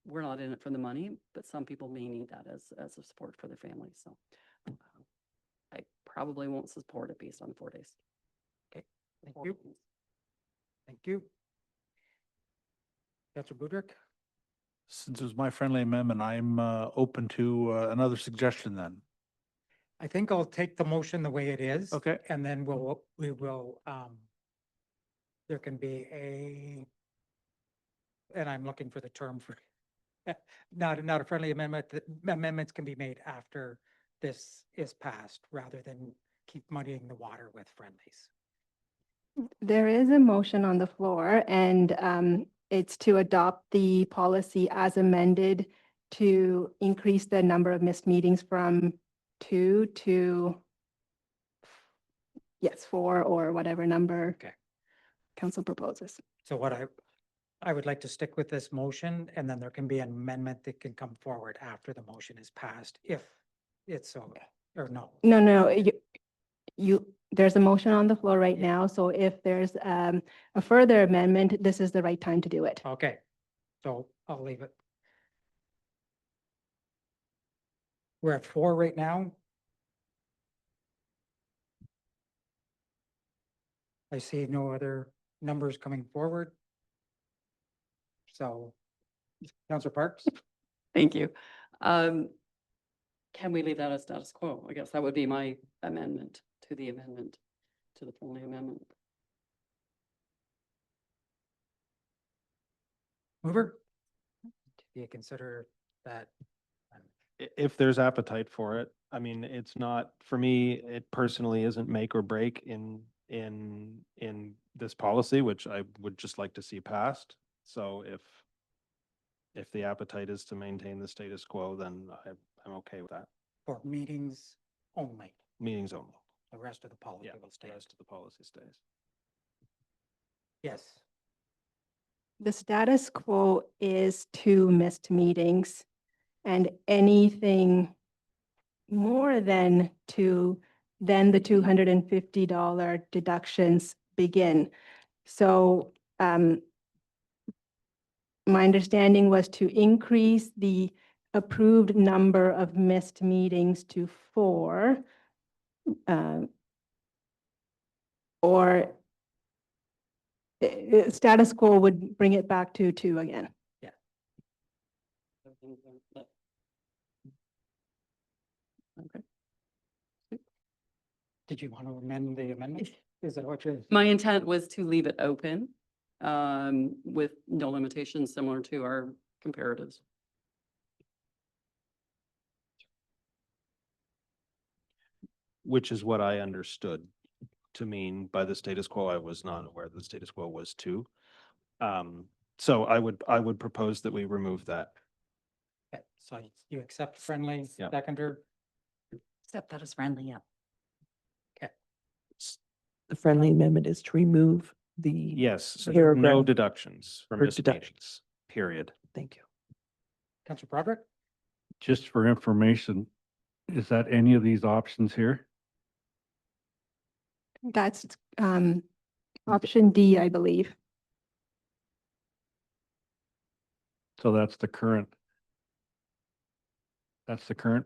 [SPEAKER 15] We're not in it for the money, but some people may need that as a support for their family. So I probably won't support it based on 4 days.
[SPEAKER 1] Okay, thank you. Thank you. Councilor Budrick.
[SPEAKER 14] Since it was my friendly amendment, I'm open to another suggestion then.
[SPEAKER 1] I think I'll take the motion the way it is.
[SPEAKER 14] Okay.
[SPEAKER 1] And then we will, there can be and I'm looking for the term for, not a friendly amendment, amendments can be made after this is passed rather than keep muddying the water with friendlies.
[SPEAKER 7] There is a motion on the floor, and it's to adopt the policy as amended to increase the number of missed meetings from 2 to, yes, 4 or whatever number
[SPEAKER 1] Okay.
[SPEAKER 7] council proposes.
[SPEAKER 1] So what I would like to stick with this motion, and then there can be an amendment that can come forward after the motion is passed, if it's so, or no.
[SPEAKER 7] No, there's a motion on the floor right now, so if there's a further amendment, this is the right time to do it.
[SPEAKER 1] Okay, so I'll leave it. We're at 4 right now. I see no other numbers coming forward. So, Councilor Parks?
[SPEAKER 15] Thank you. Can we leave that as status quo? I guess that would be my amendment to the amendment, to the friendly amendment.
[SPEAKER 1] Mover? Do you consider that?
[SPEAKER 17] If there's appetite for it, I mean, it's not, for me, it personally isn't make or break in this policy, which I would just like to see passed. So if the appetite is to maintain the status quo, then I'm okay with that.
[SPEAKER 1] For meetings only,
[SPEAKER 17] Meetings only.
[SPEAKER 1] the rest of the policy will
[SPEAKER 17] The
[SPEAKER 1] stay.
[SPEAKER 17] rest of the policy stays.
[SPEAKER 1] Yes,
[SPEAKER 7] The status quo is 2 missed meetings, and anything more than 2, then the $250 deductions begin. So my understanding was to increase the approved number of missed meetings to 4. Or status quo would bring it back to 2 again.
[SPEAKER 15] Okay.
[SPEAKER 1] Did you want to amend the amendment? Is that what you're?
[SPEAKER 15] My intent was to leave it open, with no limitations similar to our comparatives.
[SPEAKER 17] Which is what I understood to mean by the status quo. I was not aware that the status quo was 2. So I would propose that we remove that.
[SPEAKER 1] Okay, so you accept friendly
[SPEAKER 17] Yeah.
[SPEAKER 1] seconder?
[SPEAKER 4] Accept that as friendly, yeah.
[SPEAKER 18] The friendly amendment is to remove the.
[SPEAKER 17] Yes, so there are no
[SPEAKER 18] Paragraph.
[SPEAKER 17] deductions from
[SPEAKER 18] Or
[SPEAKER 17] missed
[SPEAKER 18] deductions.
[SPEAKER 17] meetings, period.
[SPEAKER 18] Thank you.
[SPEAKER 1] Councillor Broderick?
[SPEAKER 10] Just for information, is that any of these options here?
[SPEAKER 7] That's option D, I believe.
[SPEAKER 10] So that's the current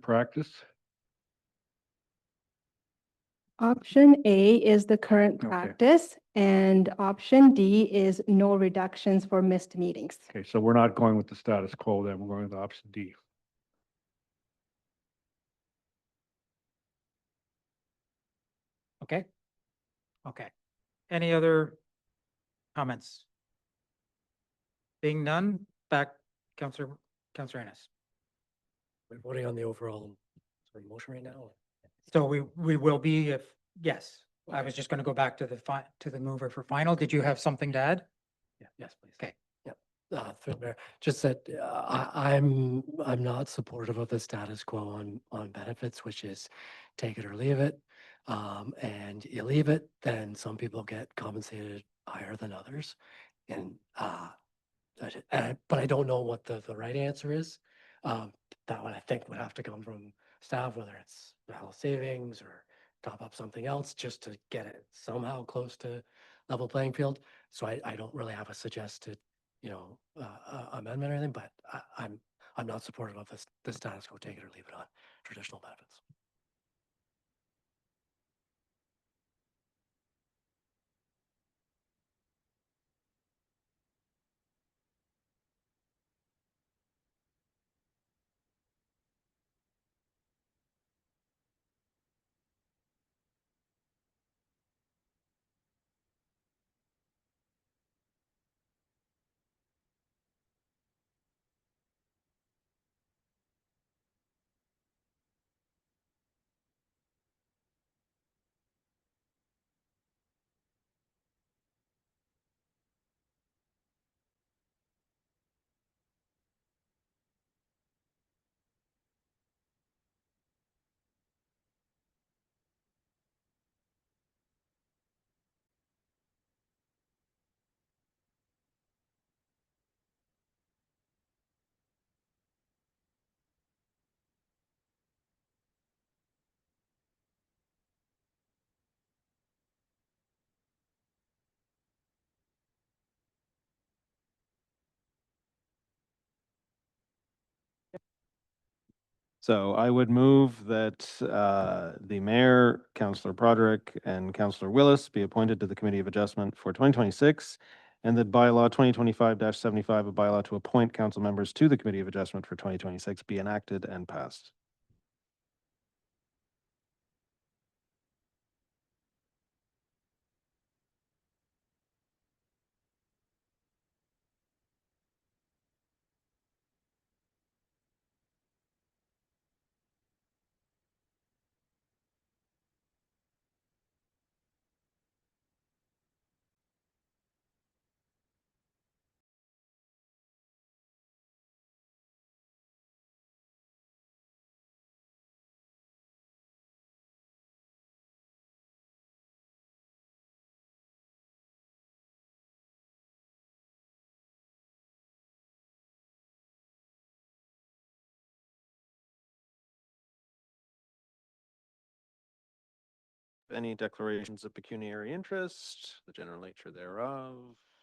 [SPEAKER 10] practice?
[SPEAKER 7] Option A is the current
[SPEAKER 10] Okay.
[SPEAKER 7] practice, and option D is no reductions for missed meetings.
[SPEAKER 10] Okay, so we're not going with the status quo then, we're going with option D.
[SPEAKER 1] Okay. Okay. Any other comments? Being none, back, Councillor Ennis.
[SPEAKER 12] We're voting on the overall sort of motion right now.
[SPEAKER 1] So we will be if, yes, I was just going to go back to the mover for final. Did you have something to add?
[SPEAKER 12] Yes, please.
[SPEAKER 1] Okay.
[SPEAKER 12] Through the mayor, just that I'm not supportive of the status quo on benefits, which is take it or leave it. And you leave it, then some people get compensated higher than others. And but I don't know what the right answer is. That one I think would have to come from staff, whether it's health savings or top up something else just to get it somehow close to level playing field. So I don't really have a suggested, amendment or anything, but I'm not supportive of the status quo, take it or leave it on traditional benefits.
[SPEAKER 17] So I would move that the mayor, Councillor Broderick, and Councillor Willis be appointed to the Committee of Adjustment for 2026, and that bylaw 2025-75, a bylaw to appoint council members to the Committee of Adjustment for 2026, be enacted and passed. Any declarations of pecuniary interest, the general nature thereof,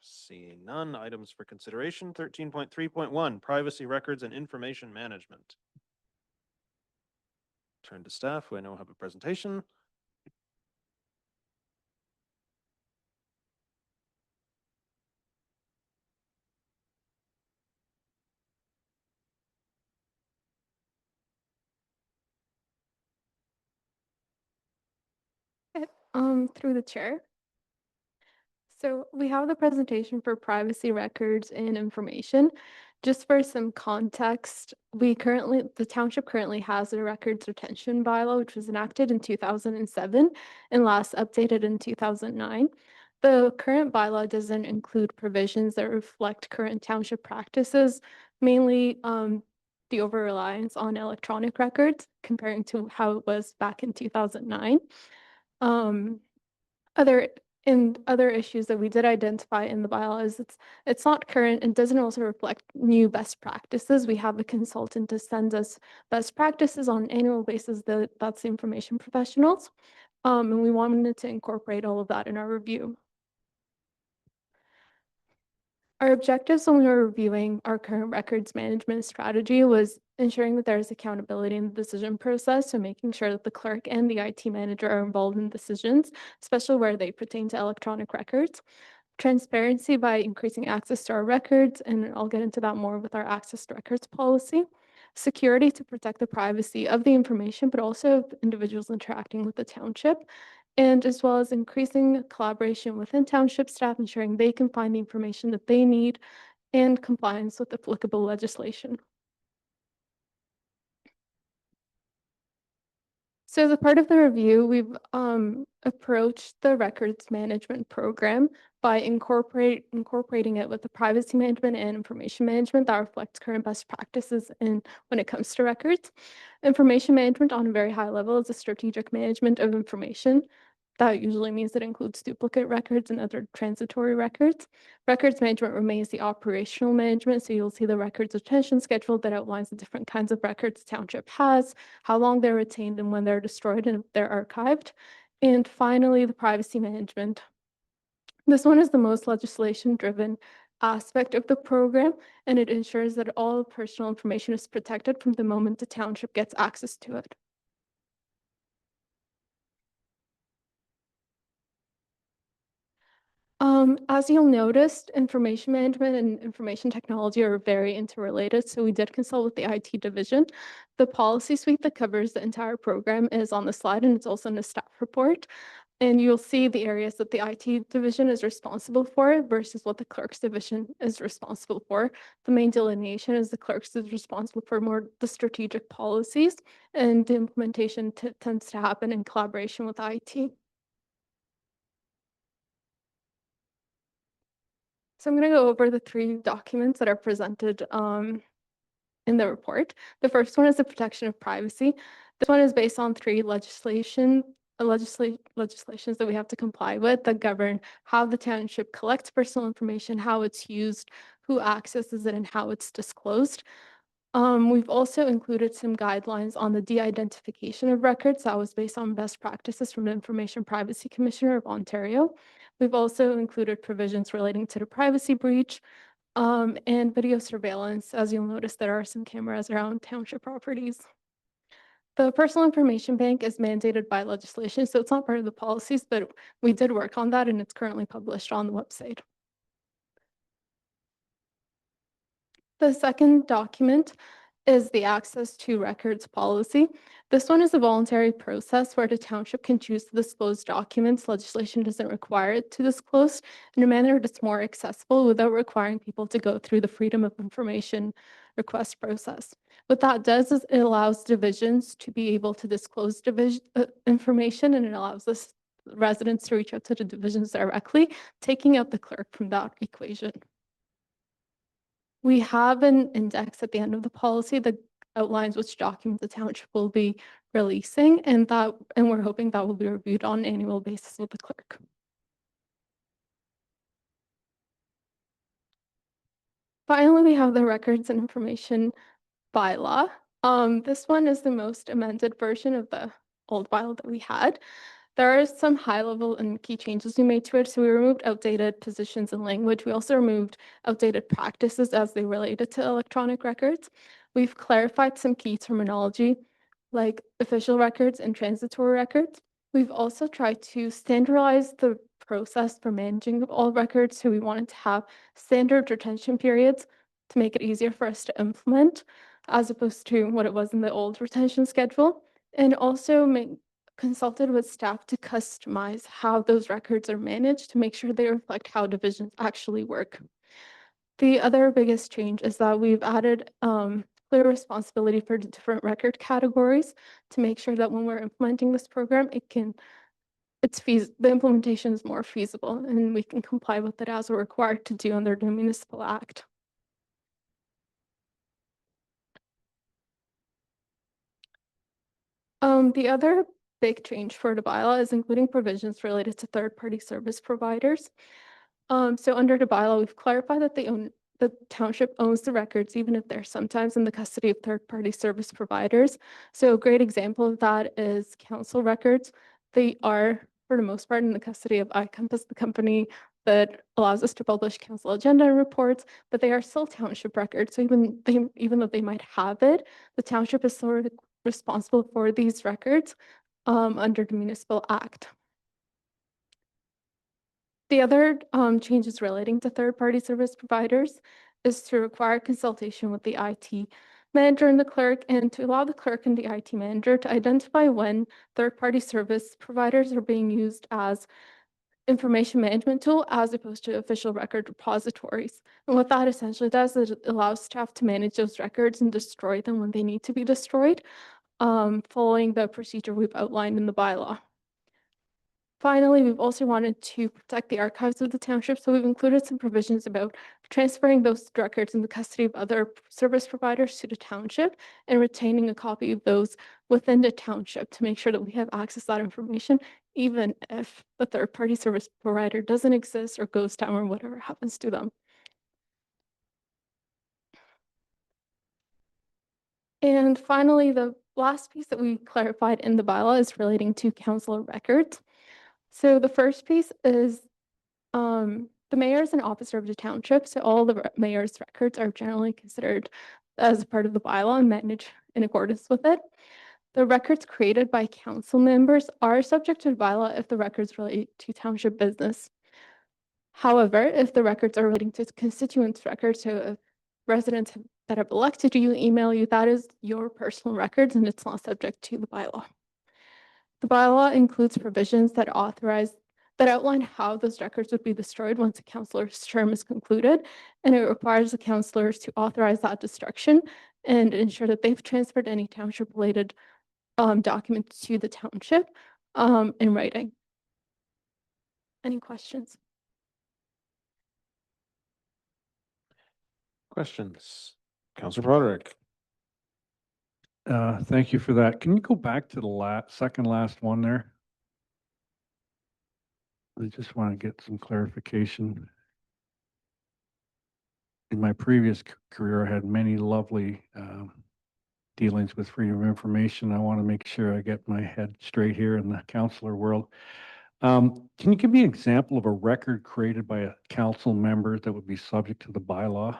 [SPEAKER 17] Seeing none, items for consideration. 13.3.1, privacy records and information management. Turn to staff, who I know have a presentation.
[SPEAKER 2] Through the chair. So we have the presentation for privacy records and information. Just for some context, the township currently has a records retention bylaw, which was enacted in 2007 and last updated in 2009. The current bylaw doesn't include provisions that reflect current township practices, mainly the over-reliance on electronic records comparing to how it was back in 2009. Other issues that we did identify in the bylaw is it's not current and doesn't also reflect new best practices. We have a consultant to send us best practices on an annual basis. That's the information professionals. And we wanted to incorporate all of that in our review. Our objectives when we were reviewing our current records management strategy was ensuring that there is accountability in the decision process, so making sure that the clerk and the IT manager are involved in decisions, especially where they pertain to electronic records. Transparency by increasing access to our records, and I'll get into that more with our access to records policy. Security to protect the privacy of the information, but also of individuals interacting with the township, and as well as increasing collaboration within township staff, ensuring they can find the information that they need and compliance with applicable legislation. So as a part of the review, we've approached the records management program by incorporating it with the privacy management and information management that reflects current best practices when it comes to records. Information management on a very high level is a strategic management of information. That usually means it includes duplicate records and other transitory records. Records management remains the operational management, so you'll see the records retention schedule that outlines the different kinds of records the township has, how long they're retained and when they're destroyed and if they're archived. And finally, the privacy management. This one is the most legislation-driven aspect of the program, and it ensures that all personal information is protected from the moment the township gets access to it. As you'll notice, information management and information technology are very interrelated, so we did consult with the IT division. The policy suite that covers the entire program is on the slide, and it's also in the staff report. And you'll see the areas that the IT division is responsible for versus what the clerk's division is responsible for. The main delineation is the clerk's is responsible for more the strategic policies, and the implementation tends to happen in collaboration with IT. So I'm going to go over the three documents that are presented in the report. The first one is the protection of privacy. This one is based on three legislations that we have to comply with that govern how the township collects personal information, how it's used, who accesses it, and how it's disclosed. We've also included some guidelines on the de-identification of records that was based on best practices from the Information Privacy Commissioner of Ontario. We've also included provisions relating to the privacy breach and video surveillance. As you'll notice, there are some cameras around township properties. The personal information bank is mandated by legislation, so it's not part of the policies, but we did work on that and it's currently published on the website. The second document is the access to records policy. This one is a voluntary process where the township can choose to disclose documents legislation doesn't require it to disclose in a manner that's more accessible without requiring people to go through the Freedom of Information request process. What that does is it allows divisions to be able to disclose information, and it allows us residents to reach out to the divisions directly, taking out the clerk from that equation. We have an index at the end of the policy that outlines which documents the township will be releasing, and we're hoping that will be reviewed on an annual basis with the clerk. Finally, we have the records and information bylaw. This one is the most amended version of the old bylaw that we had. There are some high level and key changes we made to it. So we removed outdated positions and language. We also removed outdated practices as they related to electronic records. We've clarified some key terminology like official records and transitory records. We've also tried to standardize the process for managing all records. So we wanted to have standard retention periods to make it easier for us to implement, as opposed to what it was in the old retention schedule. And also consulted with staff to customize how those records are managed to make sure they reflect how divisions actually work. The other biggest change is that we've added clear responsibility for the different record categories to make sure that when we're implementing this program, the implementation is more feasible and we can comply with it as we're required to do under the Municipal Act. The other big change for the bylaw is including provisions related to third-party service providers. So under the bylaw, we've clarified that the township owns the records, even if they're sometimes in the custody of third-party service providers. So a great example of that is council records. They are, for the most part, in the custody of iCompass, the company that allows us to publish council agenda and reports, but they are still township records. So even though they might have it, the township is sort of responsible for these records under the Municipal Act. The other changes relating to third-party service providers is to require consultation with the IT manager and the clerk, and to allow the clerk and the IT manager to identify when third-party service providers are being used as information management tool as opposed to official record repositories. And what that essentially does is it allows staff to manage those records and destroy them when they need to be destroyed, following the procedure we've outlined in the bylaw. Finally, we've also wanted to protect the archives of the township, so we've included some provisions about transferring those records in the custody of other service providers to the township and retaining a copy of those within the township to make sure that we have access to that information, even if the third-party service provider doesn't exist or goes down or whatever happens to them. And finally, the last piece that we clarified in the bylaw is relating to councillor records. So the first piece is the mayor is an officer of the township, so all the mayor's records are generally considered as a part of the bylaw and managed in accordance with it. The records created by council members are subject to the bylaw if the records relate to township business. However, if the records are relating to constituents' records, so if residents that have elected you email you, that is your personal records and it's not subject to the bylaw. The bylaw includes provisions that outline how those records would be destroyed once a councillor's term is concluded, and it requires the councillors to authorize that destruction and ensure that they've transferred any township-related documents to the township in writing. Any questions?
[SPEAKER 17] Questions? Councillor Broderick.
[SPEAKER 10] Thank you for that. Can you go back to the second last one there? I just want to get some clarification. In my previous career, I had many lovely dealings with freedom of information. I want to make sure I get my head straight here in the counselor world. Can you give me an example of a record created by a council member that would be subject to the bylaw?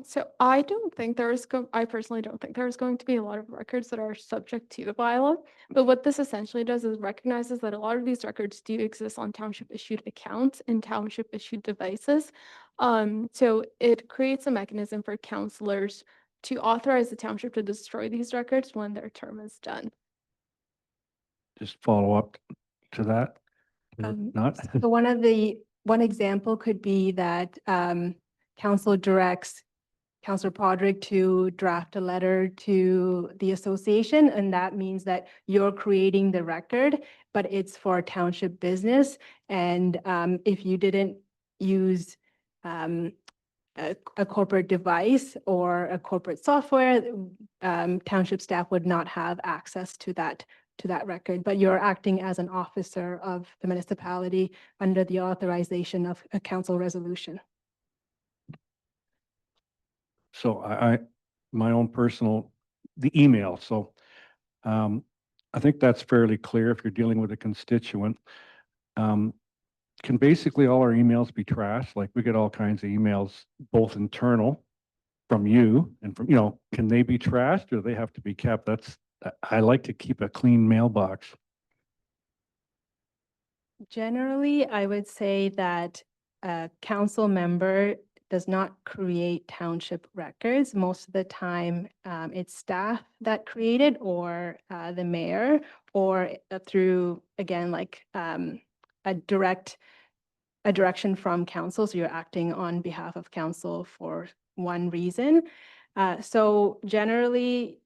[SPEAKER 2] So I personally don't think there's going to be a lot of records that are subject to the bylaw, but what this essentially does is recognizes that a lot of these records do exist on township issued accounts and township issued devices. So it creates a mechanism for councillors to authorize the township to destroy these records when their term is done.
[SPEAKER 10] Just follow up to that? Or not?
[SPEAKER 7] So one example could be that council directs Councillor Podrick to draft a letter to the association, and that means that you're creating the record, but it's for township business. And if you didn't use a corporate device or a corporate software, township staff would not have access to that record, but you're acting as an officer of the municipality under the authorization of a council resolution.
[SPEAKER 10] So my own personal, the email. So I think that's fairly clear if you're dealing with a constituent. Can basically all our emails be trashed? Like we get all kinds of emails, both internal from you and from, can they be trashed or do they have to be kept? I like to keep a clean mailbox.
[SPEAKER 7] Generally, I would say that a council member does not create township records. Most of the time, it's staff that create it or the mayor or through, again, like a direction from council. So you're acting on behalf of council for one reason. So generally,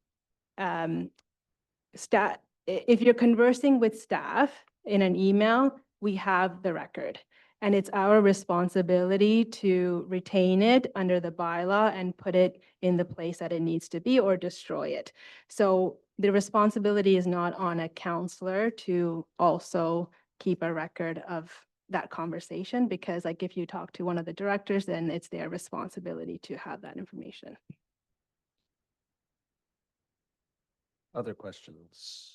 [SPEAKER 7] if you're conversing with staff in an email, we have the record. And it's our responsibility to retain it under the bylaw and put it in the place that it needs to be or destroy it. So the responsibility is not on a counselor to also keep a record of that conversation, because like if you talk to one of the directors, then it's their responsibility to have that information.
[SPEAKER 17] Other questions?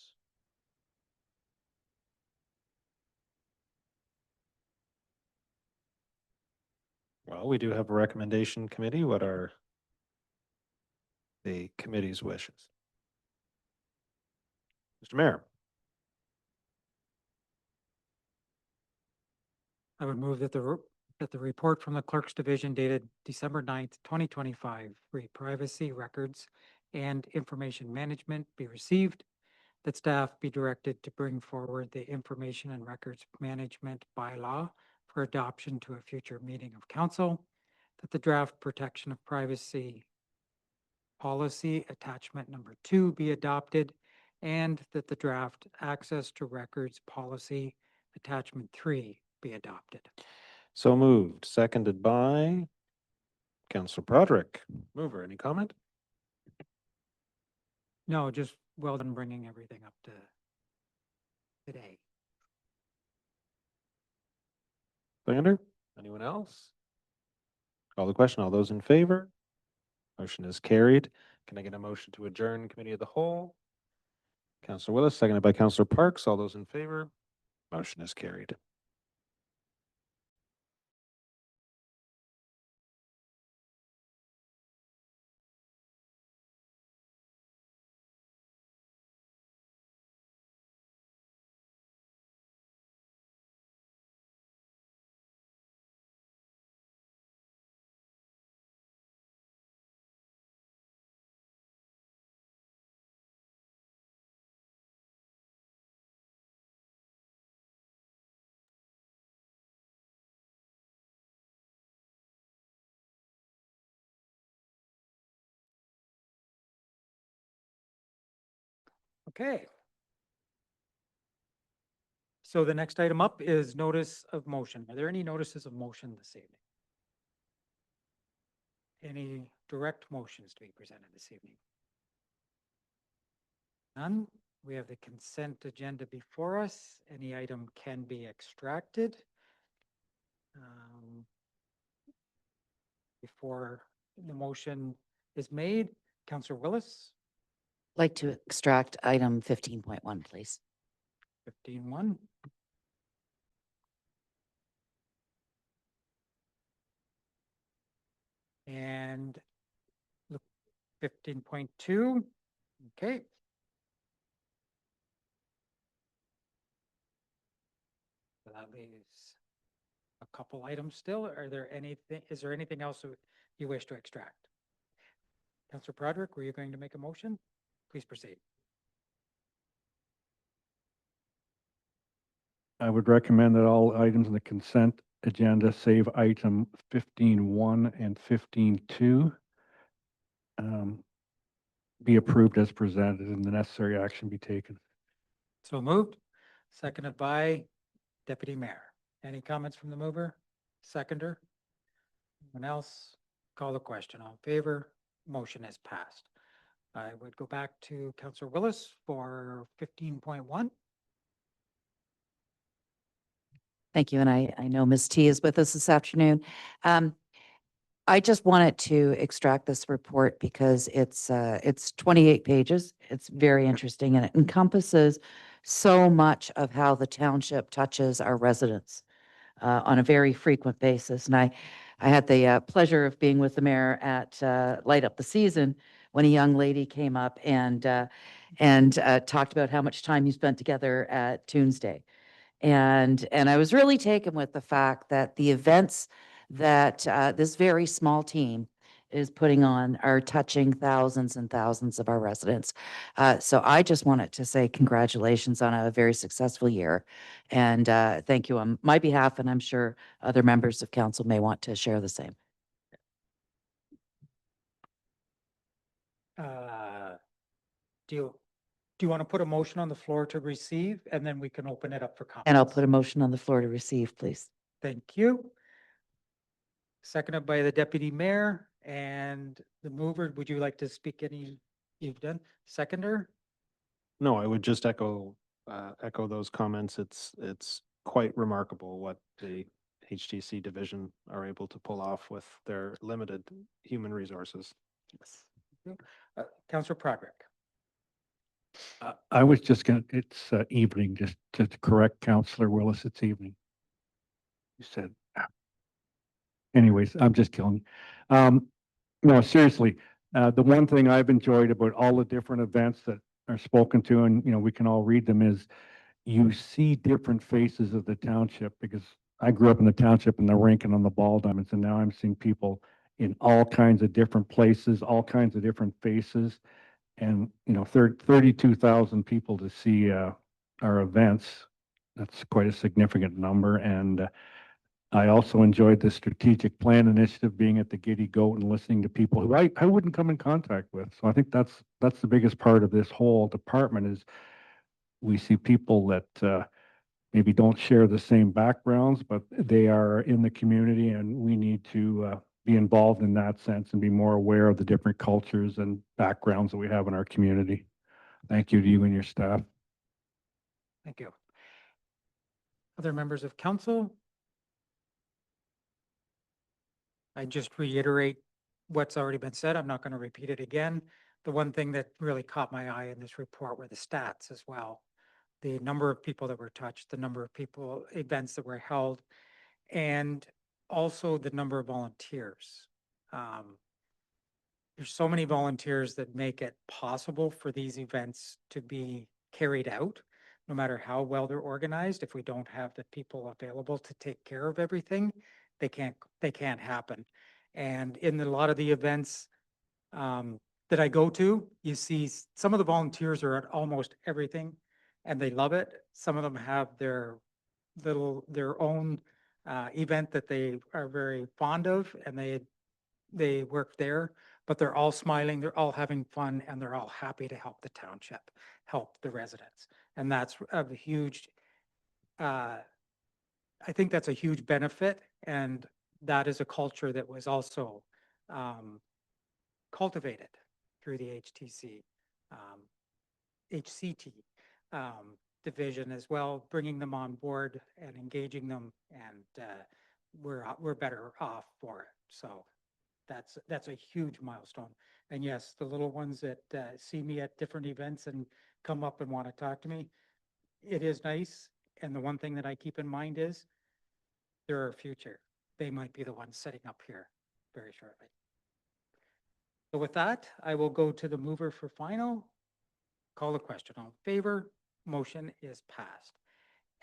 [SPEAKER 17] Well, we do have a recommendation committee. What are the committee's wishes? Mr. Mayor.
[SPEAKER 1] I would move that the report from the Clerk's Division dated December 9th, 2025, read privacy, records, and information management be received, that staff be directed to bring forward the information and records management bylaw for adoption to a future meeting of council, that the draft protection of privacy policy attachment number 2 be adopted, and that the draft access to records policy attachment 3 be adopted.
[SPEAKER 17] So moved, seconded by Councillor Broderick. Mover, any comment?
[SPEAKER 1] No, just well done bringing everything up to today.
[SPEAKER 17] Seconder, anyone else? Call the question. All those in favor? Motion is carried. Can I get a motion to adjourn committee of the whole? Councillor Willis, seconded by Councillor Parks. All those in favor? Motion is carried.
[SPEAKER 1] Okay. So the next item up is notice of motion. Are there any notices of motion this evening? Any direct motions to be presented this evening? None. We have the consent agenda before us. Any item can be extracted before the motion is made. Councillor Willis,
[SPEAKER 4] Like to extract item 15.1, please.
[SPEAKER 1] 15.1. And 15.2. Okay. So that leaves a couple items still. Is there anything else you wish to extract? Councillor Broderick, were you going to make a motion? Please proceed.
[SPEAKER 10] I would recommend that all items in the consent agenda, save item 15.1 and 15.2, be approved as presented and the necessary action be taken.
[SPEAKER 1] So moved. Seconded by Deputy Mayor. Any comments from the mover? Seconder? Anyone else? Call the question. All in favor? Motion is passed. I would go back to Councillor Willis for 15.1.
[SPEAKER 4] Thank you. And I know Ms. T is with us this afternoon. I just wanted to extract this report because it's 28 pages. It's very interesting and it encompasses so much of how the township touches our residents on a very frequent basis. And I had the pleasure of being with the mayor at Light Up the Season when a young lady came up and talked about how much time you spent together at Tuesday. And I was really taken with the fact that the events that this very small team is putting on are touching thousands and thousands of our residents. So I just wanted to say congratulations on a very successful year. And thank you on my behalf, and I'm sure other members of council may want to share the same.
[SPEAKER 1] Do you want to put a motion on the floor to receive, and then we can open it up for comments?
[SPEAKER 4] And I'll put a motion on the floor to receive, please.
[SPEAKER 1] Thank you. Seconded by the deputy mayor and the mover. Would you like to speak any, you've done, seconder?
[SPEAKER 17] No, I would just echo those comments. It's quite remarkable what the HTC division are able to pull off with their limited human resources.
[SPEAKER 1] Councillor Broderick.
[SPEAKER 10] I was just gonna, it's evening, just to correct Councillor Willis, it's evening. You said, anyways, I'm just killing. No, seriously, the one thing I've enjoyed about all the different events that are spoken to, and we can all read them, is you see different faces of the township, because I grew up in the township in the rink and on the ball diamonds, and now I'm seeing people in all kinds of different places, all kinds of different faces. And 32,000 people to see our events. That's quite a significant number. And I also enjoyed the strategic plan initiative, being at the Giddy Goat and listening to people who I wouldn't come in contact with. So I think that's the biggest part of this whole department, is we see people that maybe don't share the same backgrounds, but they are in the community, and we need to be involved in that sense and be more aware of the different cultures and backgrounds that we have in our community. Thank you to you and your staff.
[SPEAKER 1] Thank you. Other members of council? I just reiterate what's already been said. I'm not going to repeat it again. The one thing that really caught my eye in this report were the stats as well. The number of people that were touched, the number of people, events that were held, and also the number of volunteers. There's so many volunteers that make it possible for these events to be carried out, no matter how well they're organized. If we don't have the people available to take care of everything, they can't happen. And in a lot of the events that I go to, you see some of the volunteers are at almost everything and they love it. Some of them have their own event that they are very fond of, and they work there, but they're all smiling, they're all having fun, and they're all happy to help the township, help the residents. And that's a huge, I think that's a huge benefit, and that is a culture that was also cultivated through the HCT division as well, bringing them on board and engaging them, and we're better off for it. So that's a huge milestone. And yes, the little ones that see me at different events and come up and want to talk to me, it is nice. And the one thing that I keep in mind is they're our future. They might be the ones setting up here very shortly. So with that, I will go to the mover for final. Call the question. All in favor? Motion is passed.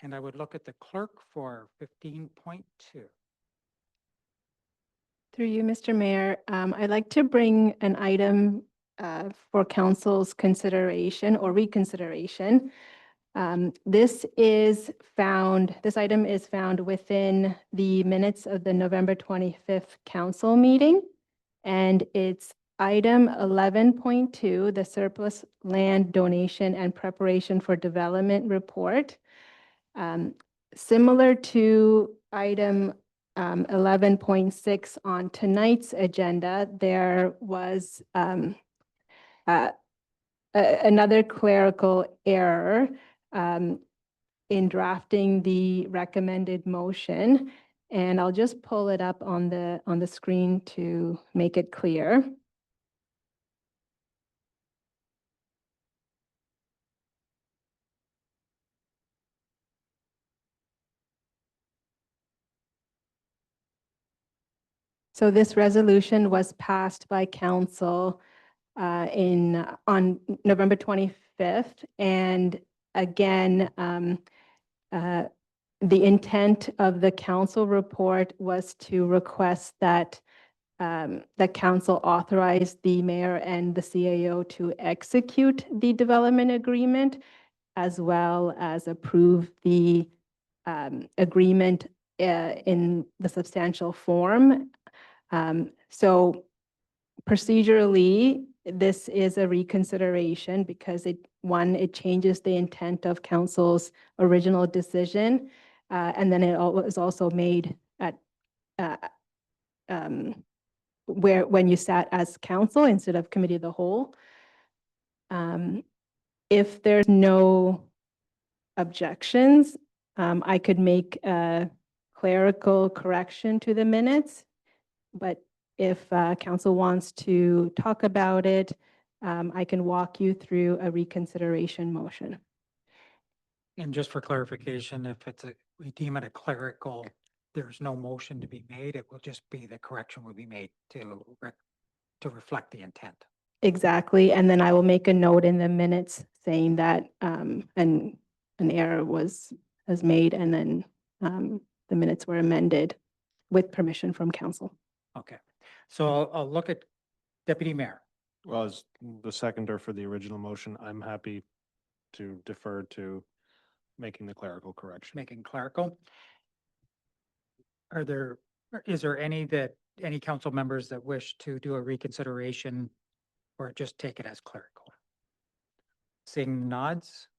[SPEAKER 1] And I would look at the clerk for 15.2.
[SPEAKER 7] Through you, Mr. Mayor, I'd like to bring an item for council's consideration or reconsideration. This item is found within the minutes of the November 25th council meeting, and it's item 11.2, the surplus land donation and preparation for development report. Similar to item 11.6 on tonight's agenda, there was another clerical error in drafting the recommended motion. And I'll just pull it up on the screen to make it clear. So this resolution was passed by council on November 25th. And again, the intent of the council report was to request that the council authorize the mayor and the CAO to execute the development agreement, as well as approve the agreement in the substantial form. So procedurally, this is a reconsideration because it changes the intent of council's original decision. And then it was also made at when you sat as council instead of committee of the whole. If there's no objections, I could make a clerical correction to the minutes. But if council wants to talk about it, I can walk you through a reconsideration motion.
[SPEAKER 1] And just for clarification, if we deem it a clerical, there's no motion to be made. It will just be the correction will be made to reflect the intent.
[SPEAKER 7] Exactly. And then I will make a note in the minutes saying that an error was made, and then the minutes were amended with permission from council.
[SPEAKER 1] Okay. So I'll look at Deputy Mayor.
[SPEAKER 17] Well, as the seconder for the original motion, I'm happy to defer to making the clerical correction.
[SPEAKER 1] Making clerical. Is there any council members that wish to do a reconsideration or just take it as clerical? Seeing nods,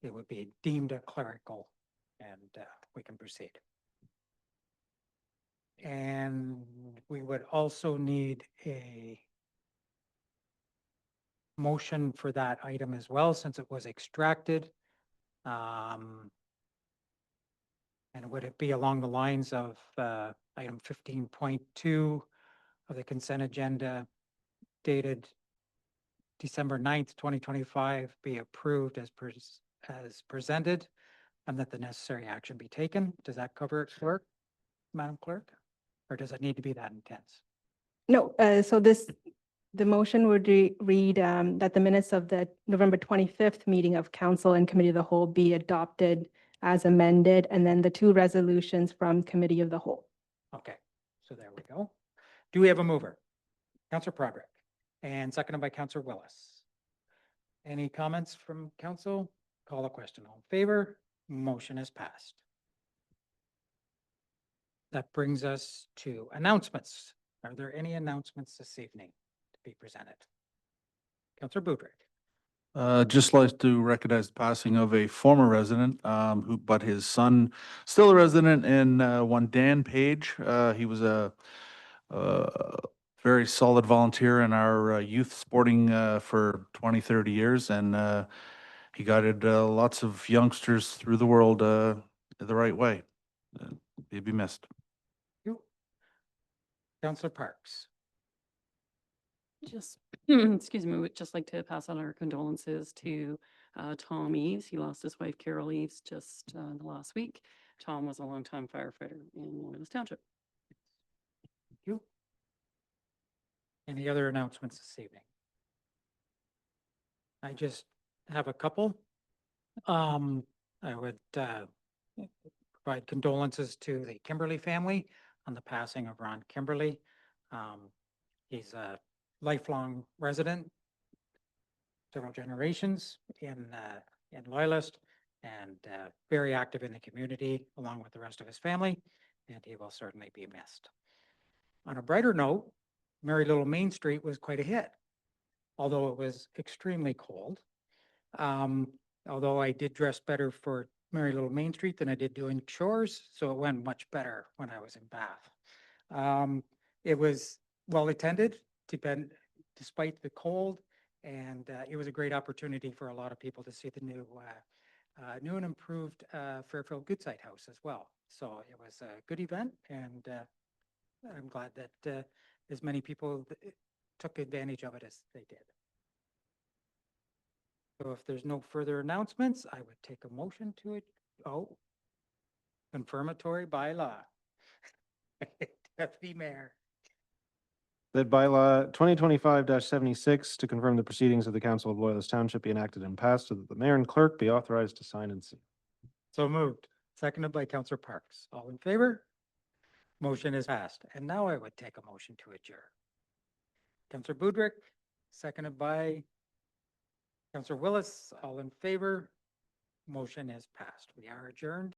[SPEAKER 1] it would be deemed a clerical, and we can proceed. And we would also need a motion for that item as well, since it was extracted. And would it be along the lines of item 15.2 of the consent agenda dated December 9th, 2025 be approved as presented, and that the necessary action be taken? Does that cover it, clerk, Madam Clerk? Or does it need to be that intense?
[SPEAKER 7] No, so the motion would read that the minutes of the November 25th meeting of council and committee of the whole be adopted as amended, and then the two resolutions from committee of the whole.
[SPEAKER 1] Okay, so there we go. Do we have a mover? Councillor Broderick, and seconded by Councillor Willis. Any comments from council? Call a question. All in favor? Motion is passed. That brings us to announcements. Are there any announcements this evening to be presented? Councillor Broderick.
[SPEAKER 14] Just like to recognize the passing of a former resident, but his son, still a resident, and one Dan Page. He was a very solid volunteer in our youth sporting for 20, 30 years, and he guided lots of youngsters through the world the right way. He'd be missed.
[SPEAKER 1] Councillor Parks.
[SPEAKER 15] Just, excuse me, would just like to pass on our condolences to Tom Eves. He lost his wife Carol Eves just the last week. Tom was a longtime firefighter in Loyalist Township.
[SPEAKER 1] Thank you. Any other announcements this evening? I just have a couple. I would provide condolences to the Kimberly family on the passing of Ron Kimberly. He's a lifelong resident, several generations in Loyalist, and very active in the community along with the rest of his family, and he will certainly be missed. On a brighter note, Merry Little Main Street was quite a hit, although it was extremely cold. Although I did dress better for Merry Little Main Street than I did doing chores, so it went much better when I was in Bath. It was well attended, despite the cold, and it was a great opportunity for a lot of people to see the new and improved Fairfield Goodside House as well. So it was a good event, and I'm glad that as many people took advantage of it as they did. So if there's no further announcements, I would take a motion to it. Oh, confirmatory bylaw. Deputy Mayor.
[SPEAKER 17] That bylaw 2025-76 to confirm the proceedings of the Council of Loyalist Township be enacted and passed so that the mayor and clerk be authorized to sign and seal.
[SPEAKER 1] So moved. Seconded by Councillor Parks. All in favor? Motion is passed. And now I would take a motion to adjourn. Councillor Budrick, seconded by Councillor Willis. All in favor? Motion is passed. We are adjourned.